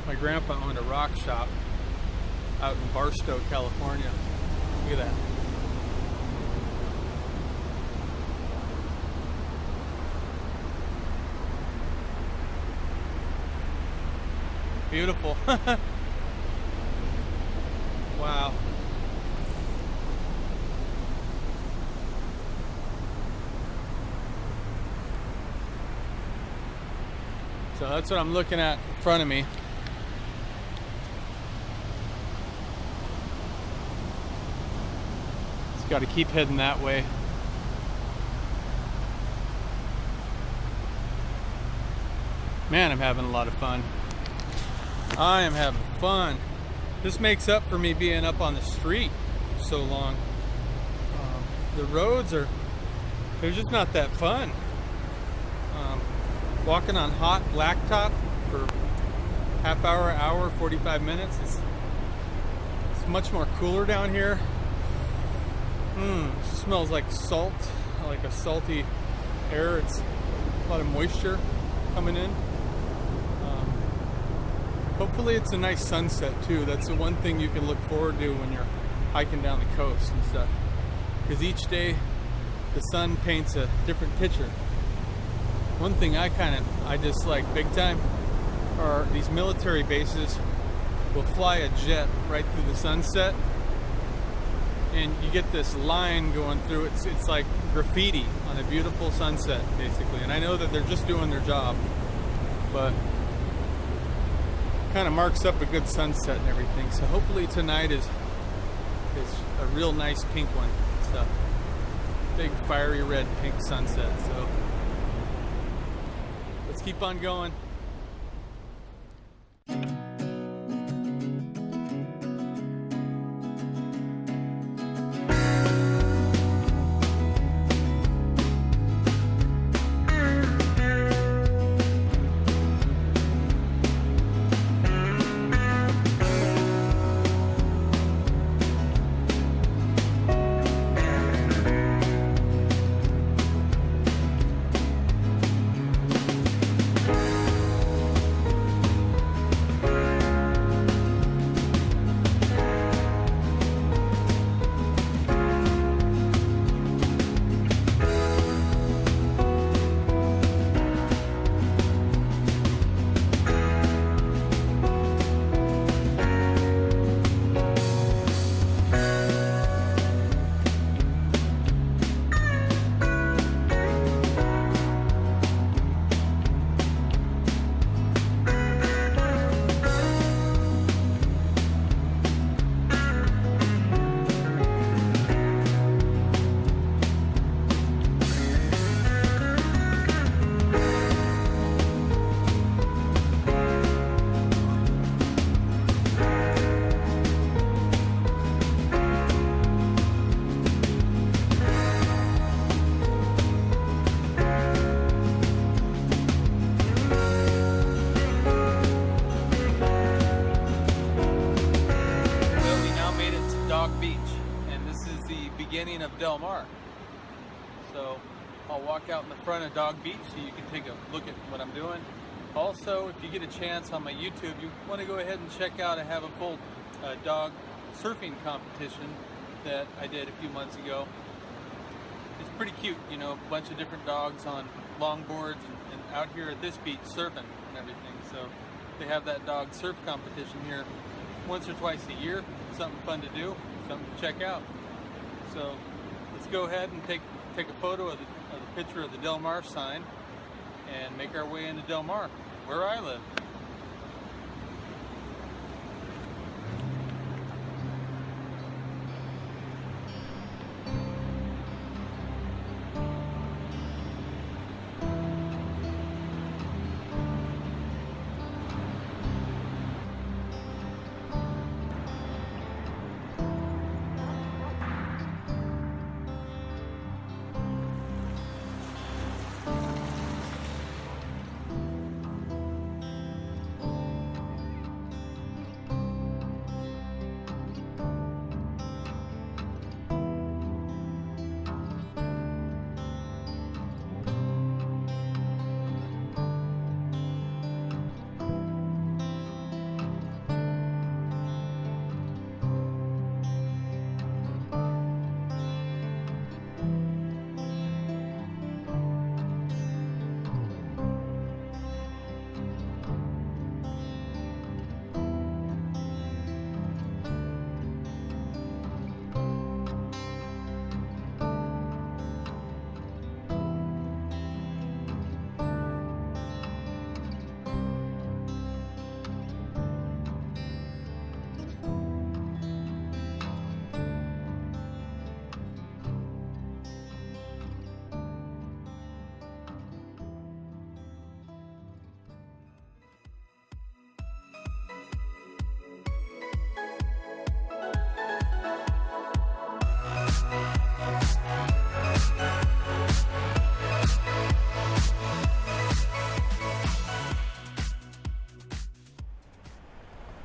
My grandpa owned a rock shop out in Barstow, California. Look at that. Beautiful. Wow. So that's what I'm looking at in front of me. Just got to keep heading that way. Man, I'm having a lot of fun. I am having fun. This makes up for me being up on the street for so long. The roads they're just not that fun. Walking on hot blacktop for half hour, 45 minutes. It's much more cooler down here. It smells like salt, like a salty air. It's a lot of moisture coming in. Hopefully it's a nice sunset too. That's the one thing you can look forward to when you're hiking down the coast and stuff. Because each day the sun paints a different picture. One thing I dislike big time are these military bases will fly a jet right through the sunset, and you get this line going through it. It's like graffiti on a beautiful sunset, basically. And I know that they're just doing their job, but kind of marks up a good sunset and everything. So hopefully tonight is a real nice pink one. So big fiery red pink sunset. So let's keep on going. Del Mar. So I'll walk out in the front of Dog Beach so you can take a look at what I'm doing. Also, if you get a chance on my YouTube, you want to go ahead and check out, I have a full dog surfing competition that I did a few months ago. It's pretty cute, you know, a bunch of different dogs on longboards and out here at this beach surfing and everything. So they have that dog surf competition here once or twice a year. Something fun to do, something to check out. So let's go ahead and take a photo of the picture of the Del Mar sign and make our way into Del Mar, where I live.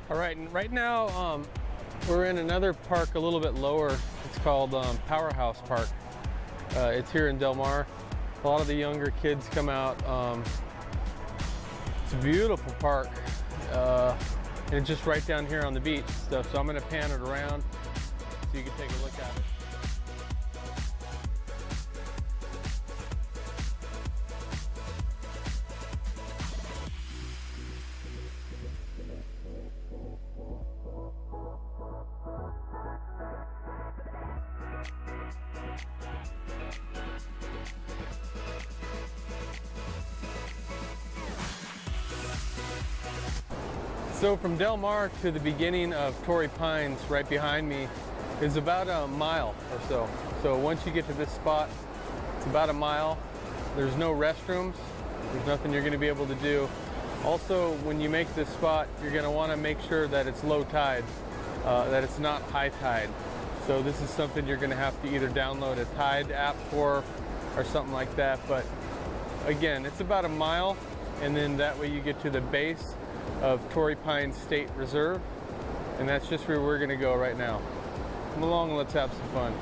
All right, and right now we're in another park a little bit lower. It's called Powerhouse Park. It's here in Del Mar. A lot of the younger kids come out. It's a beautiful park. And it's just right down here on the beach and stuff. So I'm gonna pan it around so you can take a look at it. So from Del Mar to the beginning of Torrey Pines, right behind me, is about a mile or so. So once you get to this spot, it's about a mile. There's no restrooms. There's nothing you're going to be able to do. Also, when you make this spot, you're going to want to make sure that it's low tide, that it's not high tide. So this is something you're going to have to either download a Tide app for or something like that. But again, it's about a mile, and then that way you get to the base of Torrey Pines State Reserve, and that's just where we're going to go right now. Come along and let's have some fun.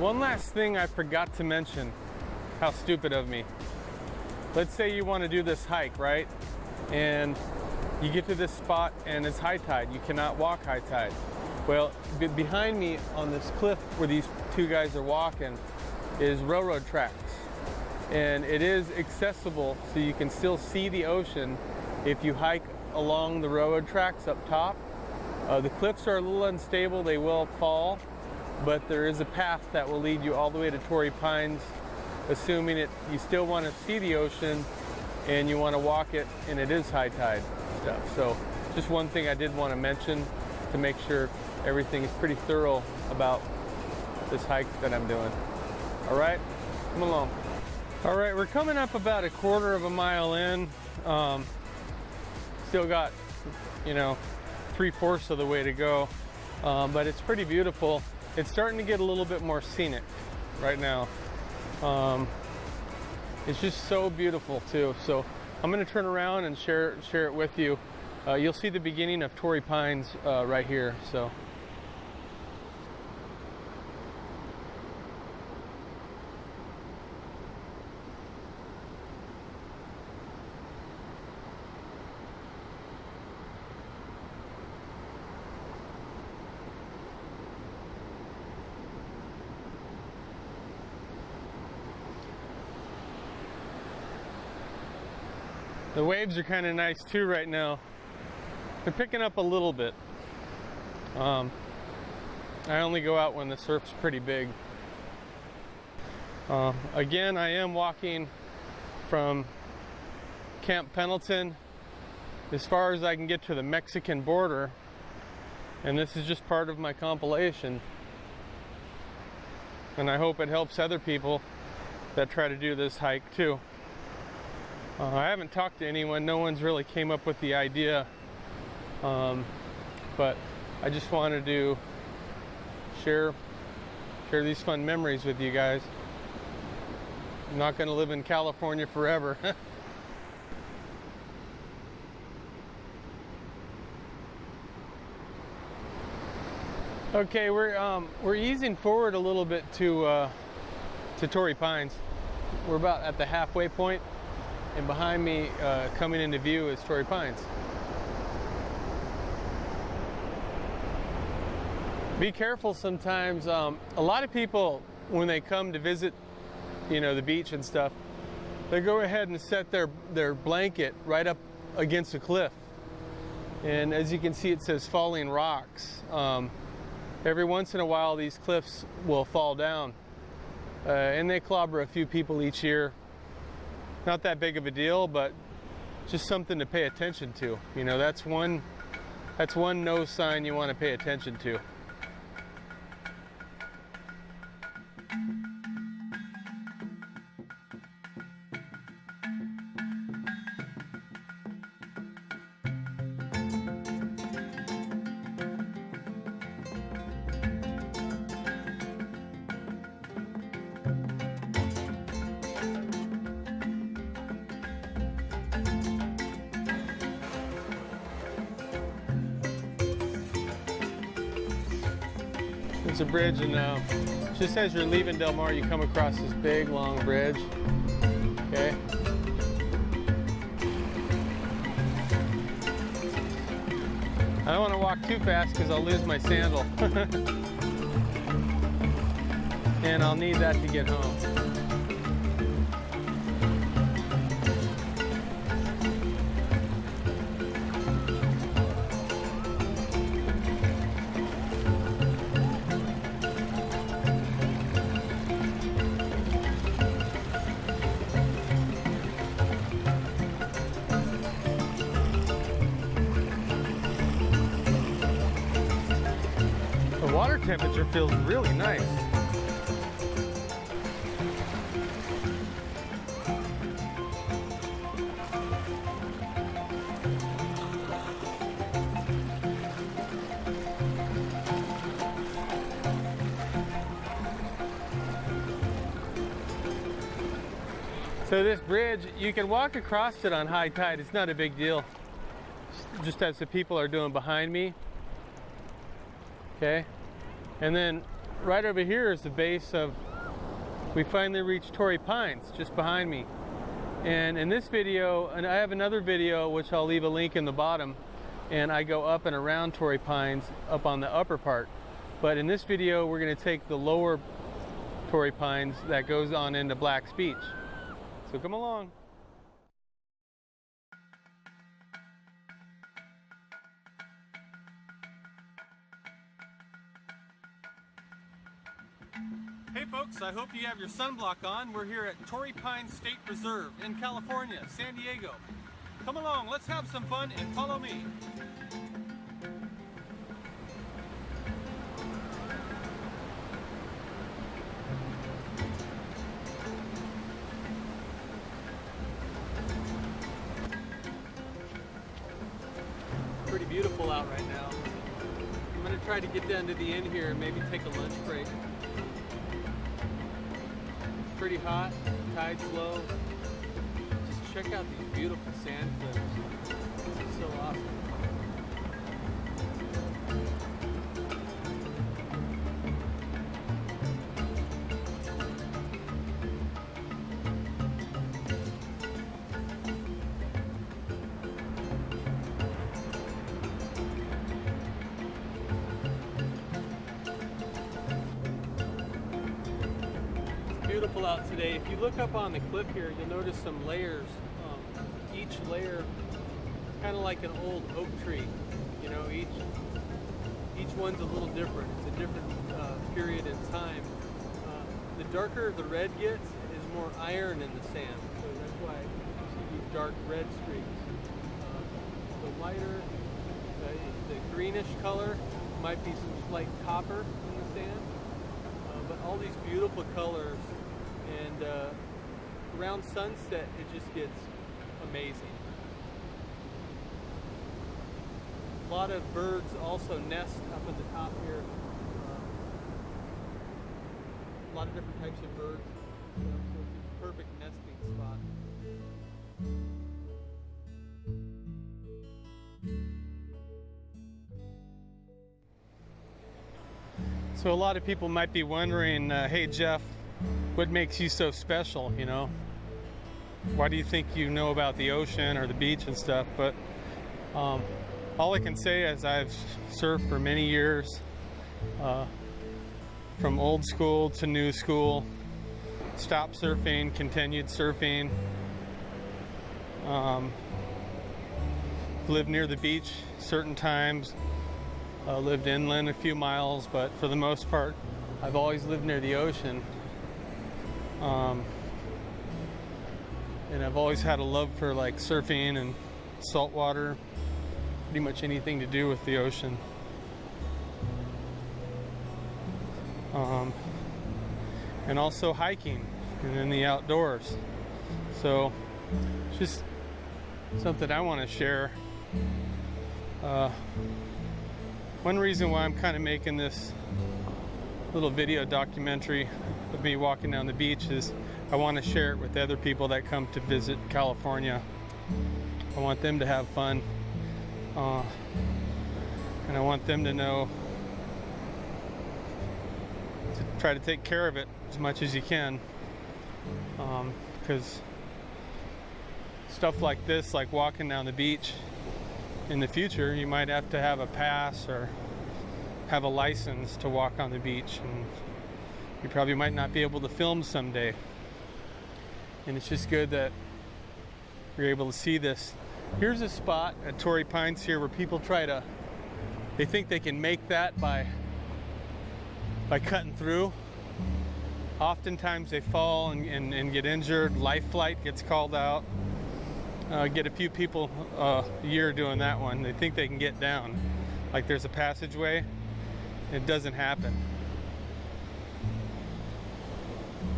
One last thing I forgot to mention. How stupid of me. Let's say you want to do this hike, right? And you get to this spot and it's high tide. You cannot walk high tide. Well, behind me on this cliff where these two guys are walking is railroad tracks. And it is accessible, so you can still see the ocean if you hike along the railroad tracks up top. The cliffs are a little unstable, they will fall, but there is a path that will lead you all the way to Torrey Pines, assuming you still want to see the ocean and you want to walk it, and it is high tide stuff. So just one thing I did want to mention to make sure everything is pretty thorough about this hike that I'm doing. All right, come along. All right, we're coming up about a quarter of a mile in. Still got, 3/4 of the way to go, but it's pretty beautiful. It's starting to get a little bit more scenic right now. It's just so beautiful too. So I'm going to turn around and share it with you. You'll see the beginning of Torrey Pines right here. So The waves are kind of nice too right now. They're picking up a little bit. I only go out when the surf's pretty big. Again, I am walking from Camp Pendleton as far as I can get to the Mexican border, and this is just part of my compilation, and I hope it helps other people that try to do this hike too. I haven't talked to anyone, no one's really came up with the idea, but I just wanted to share these fun memories with you guys. I'm not going to live in California forever. Okay, we're easing forward a little bit to Torrey Pines. We're about at the halfway point, and behind me, coming into view, is Torrey Pines. Be careful sometimes. A lot of people, when they come to visit, you know, the beach and stuff, they go ahead and set their blanket right up against a cliff. And as you can see, it says falling rocks. Every once in a while, these cliffs will fall down, and they clobber a few people each year. Not that big of a deal, but just something to pay attention to. You know, that's one no sign you want to pay attention to. It's a bridge, and just as you're leaving Del Mar, you come across this big, long bridge. Okay. I don't want to walk too fast because I'll lose my sandal. And I'll need that to get home. The water temperature feels really nice. So this bridge, you can walk across it on high tide. It's not a big deal. Just as the people are doing behind me. Okay. And then right over here is the base of, we finally reached Torrey Pines, just behind me. And in this video, and I have another video which I'll leave a link in the bottom, and I go up and around Torrey Pines up on the upper part. But in this video, we're going to take the lower Torrey Pines that goes on into Black's Beach. So come along. Hey folks, I hope you have your sunblock on. We're here at Torrey Pines State Reserve in California, San Diego. Come along, let's have some fun and follow me. Pretty beautiful out right now. I'm going to try to get down to the end here and maybe take a lunch break. Pretty hot, tide's low. Just check out these beautiful sand cliffs. It's so awesome. Beautiful out today. If you look up on the cliff here, you'll notice some layers each layer, kind of like an old oak tree. You know, each one's a little different. It's a different period in time. The darker the red gets, is more iron in the sand. So that's why you see these dark red streaks. The lighter, the greenish color might be some slight copper in the sand. But all these beautiful colors, and around sunset it just gets amazing. A lot of birds also nest up at the top here. A lot of different types of birds, so it's a perfect nesting spot. So a lot of people might be wondering, hey Jeff, what makes you so special, you know? Why do you think you know about the ocean or the beach and stuff? But all I can say is I've surfed for many years, from old school to new school, stopped surfing, continued surfing, lived near the beach certain times, lived inland a few miles, but for the most part I've always lived near the ocean. And I've always had a love for like surfing and saltwater, pretty much anything to do with the ocean. And also hiking and in the outdoors. So it's just something I want to share. One reason why I'm kind of making this little video documentary of me walking down the beach is I want to share it with other people that come to visit California. I want them to have fun, and I want them to know to try to take care of it as much as you can, because stuff like this, like walking down the beach, in the future you might have to have a pass or have a license to walk on the beach, and you probably might not be able to film someday. And it's just good that you're able to see this. Here's a spot at Torrey Pines here where people they think they can make that by cutting through. Oftentimes they fall and get injured. Life flight gets called out. Get a few people a year doing that one. They think they can get down, like there's a passageway. It doesn't happen.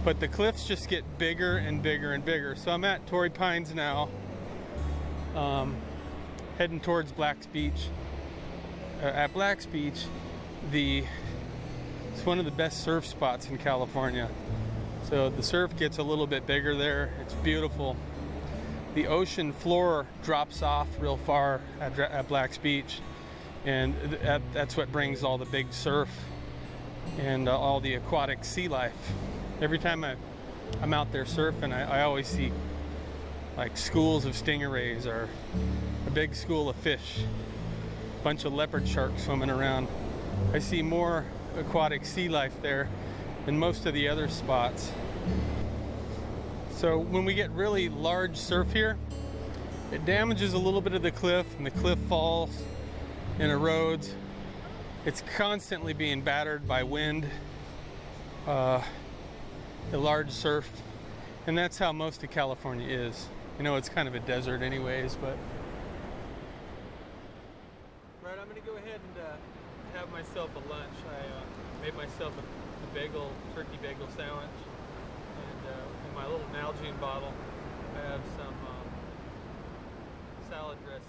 But the cliffs just get bigger and bigger and bigger. So I'm at Torrey Pines now, heading towards Black's Beach. At Black's Beach, it's one of the best surf spots in California. So the surf gets a little bit bigger there. It's beautiful. The ocean floor drops off real far at Black's Beach, and that's what brings all the big surf and all the aquatic sea life. Every time I'm out there surfing, I always see like schools of stingrays or a big school of fish, a bunch of leopard sharks swimming around. I see more aquatic sea life there than most of the other spots. So when we get really large surf here, it damages a little bit of the cliff, and the cliff falls and erodes. It's constantly being battered by wind, the large surf, and that's how most of California is. You know, it's kind of a desert anyways, but... Right, I'm gonna go ahead and have myself a lunch. I made myself a turkey bagel sandwich, and in my little Nalgene bottle I have some salad dressing.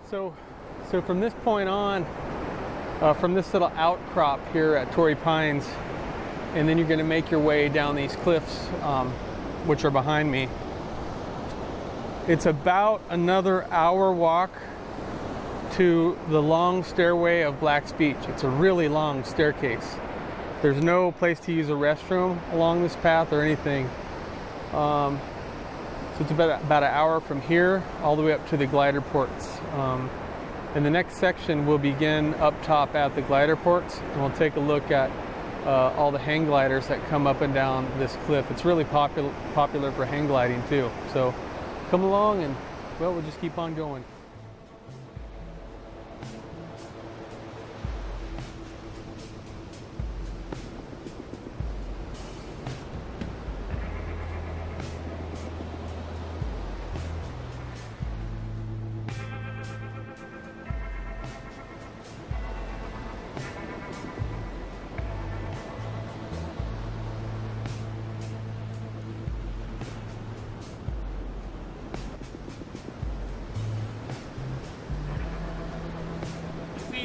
So from this point on, from this little outcrop here at Torrey Pines, and then you're going to make your way down these cliffs, which are behind me. It's about another hour walk to the long stairway of Black's Beach. It's a really long staircase. There's no place to use a restroom along this path or anything. So it's about an hour from here all the way up to the glider ports. And the next section will begin up top at the glider ports, and we'll take a look at all the hang gliders that come up and down this cliff. It's really popular for hang gliding too. So come along and, well, we'll just keep on going.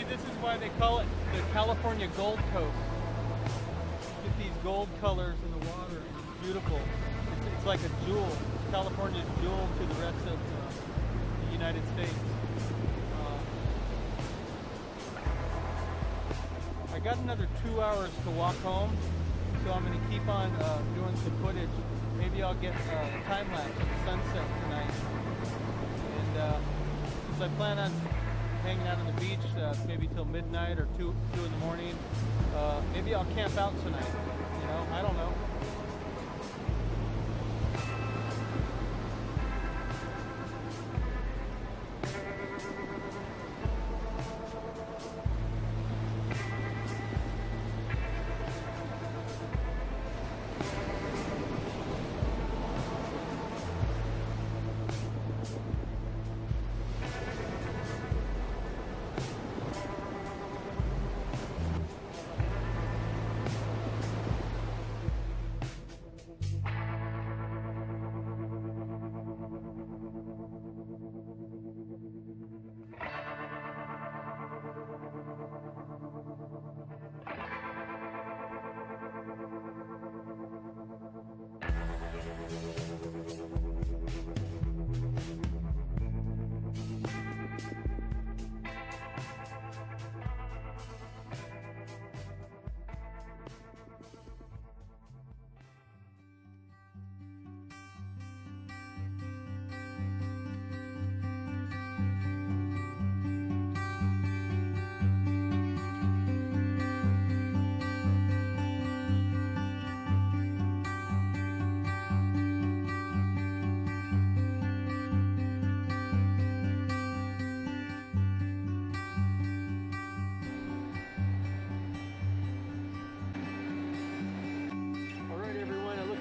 This is why they call it the California Gold Coast. Get these gold colors in the water. It's beautiful. It's like a jewel. California's jewel to the rest of the United States. I got another 2 hours to walk home, so I'm going to keep on doing some footage. Maybe I'll get a time lapse of the sunset tonight. And since I plan on hanging out on the beach maybe till midnight or 2 in the morning. Maybe I'll camp out tonight, you know, I don't know.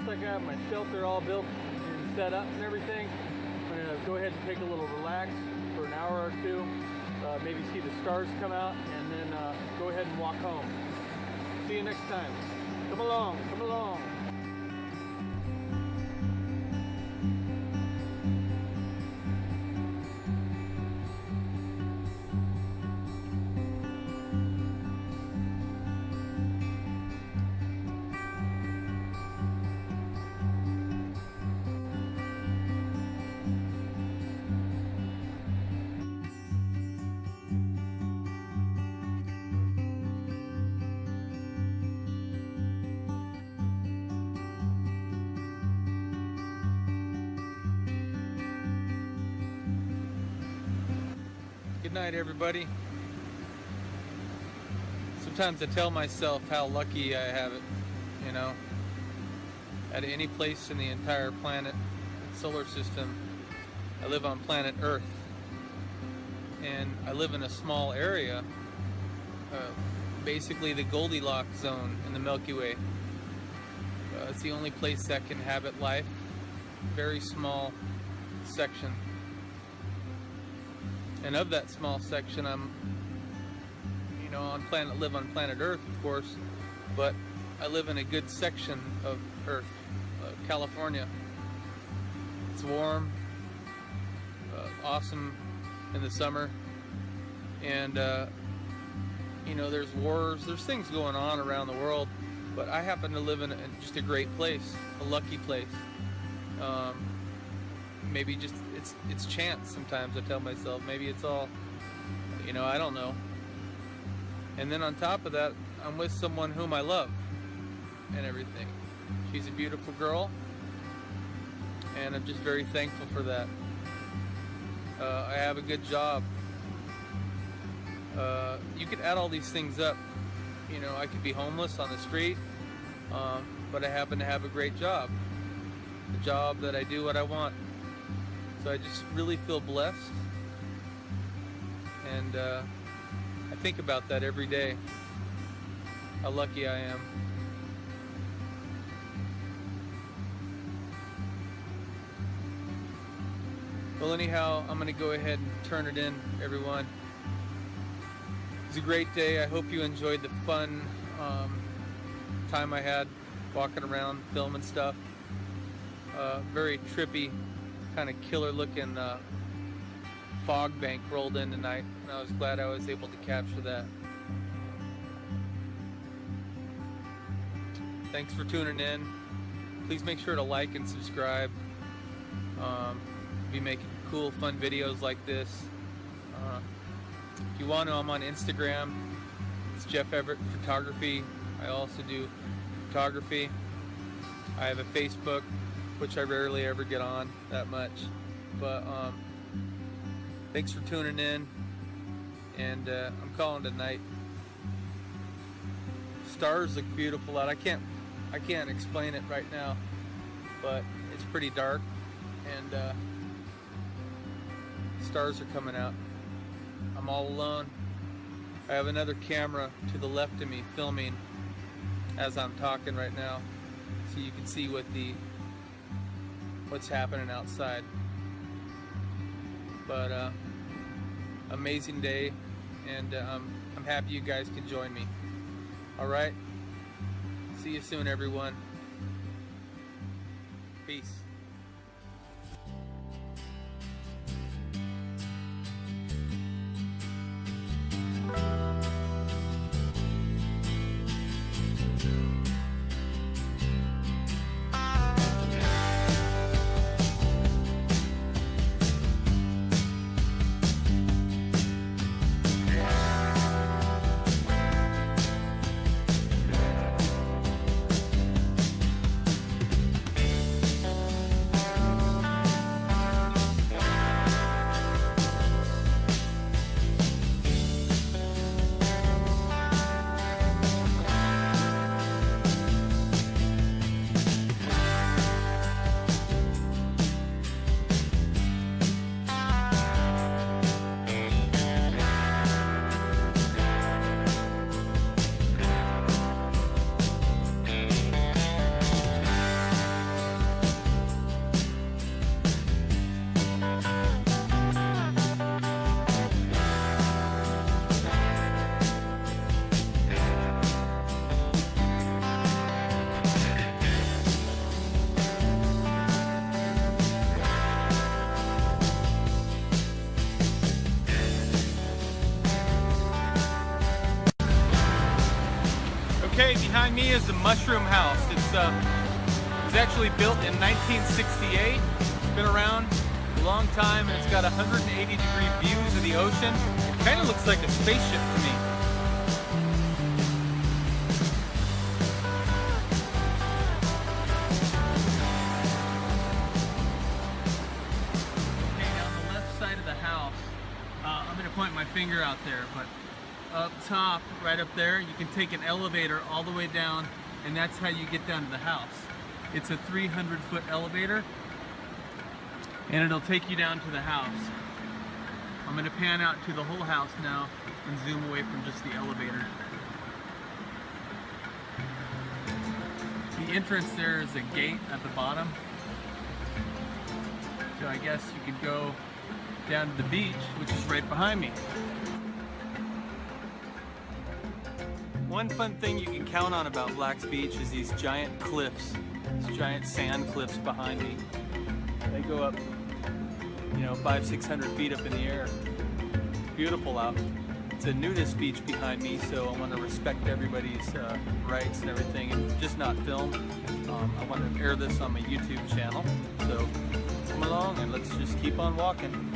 I got my shelter all built and set up and everything. I'm going to go ahead and take a little relax for an hour or two, maybe see the stars come out, and then go ahead and walk home. See you next time. Come along, come along. Good night, everybody. Sometimes I tell myself how lucky I have it, you know. At any place in the entire planet, solar system, I live on planet Earth. And I live in a small area, basically the Goldilocks zone in the Milky Way. It's the only place that can inhabit life. Very small section. And of that small section, I'm, you know, live on planet Earth, of course, but I live in a good section of Earth, California. It's warm, awesome in the summer, And you know, there's wars, there's things going on around the world, but I happen to live in just a great place, a lucky place. Maybe just it's chance. Sometimes I tell myself maybe it's all, you know, I don't know. And then on top of that, I'm with someone whom I love and everything. She's a beautiful girl, and I'm just very thankful for that. I have a good job. You could add all these things up. You know, I could be homeless on the street, but I happen to have a great job. A job that I do what I want. So I just really feel blessed. And I think about that every day. How lucky I am. Well, anyhow, I'm going to go ahead and turn it in, everyone. It was a great day. I hope you enjoyed the fun time I had walking around, filming stuff. Very trippy, kind of killer looking fog bank rolled in tonight, and I was glad I was able to capture that. Thanks for tuning in. Please make sure to like and subscribe. Be making cool, fun videos like this. If you want to, I'm on Instagram. It's Jeff Everett Photography. I also do photography. I have a Facebook, which I rarely ever get on that much. But thanks for tuning in, and I'm calling it a night. Stars look beautiful out. I can't explain it right now, but it's pretty dark, and stars are coming out. I'm all alone. I have another camera to the left of me filming as I'm talking right now, so you can see what's happening outside. But amazing day, and I'm happy you guys could join me. All right, see you soon, everyone. Peace. Okay, behind me is the Mushroom House. It was actually built in 1968. It's been around a long time, and it's got 180-degree views of the ocean. It kind of looks like a spaceship to me. Okay, down the left side of the house, I'm going to point my finger out there, but up top, right up there, you can take an elevator all the way down, and that's how you get down to the house. It's a 300-foot elevator, and it'll take you down to the house. I'm going to pan out to the whole house now and zoom away from just the elevator. The entrance there is a gate at the bottom, so I guess you could go down to the beach, which is right behind me. One fun thing you can count on about Black's Beach is these giant cliffs, these giant sand cliffs behind me. They go up, you know, 500-600 feet up in the air. Beautiful out. It's a nudist beach behind me, so I want to respect everybody's rights and everything, and just not film. I want to air this on my YouTube channel, so come along and let's just keep on walking.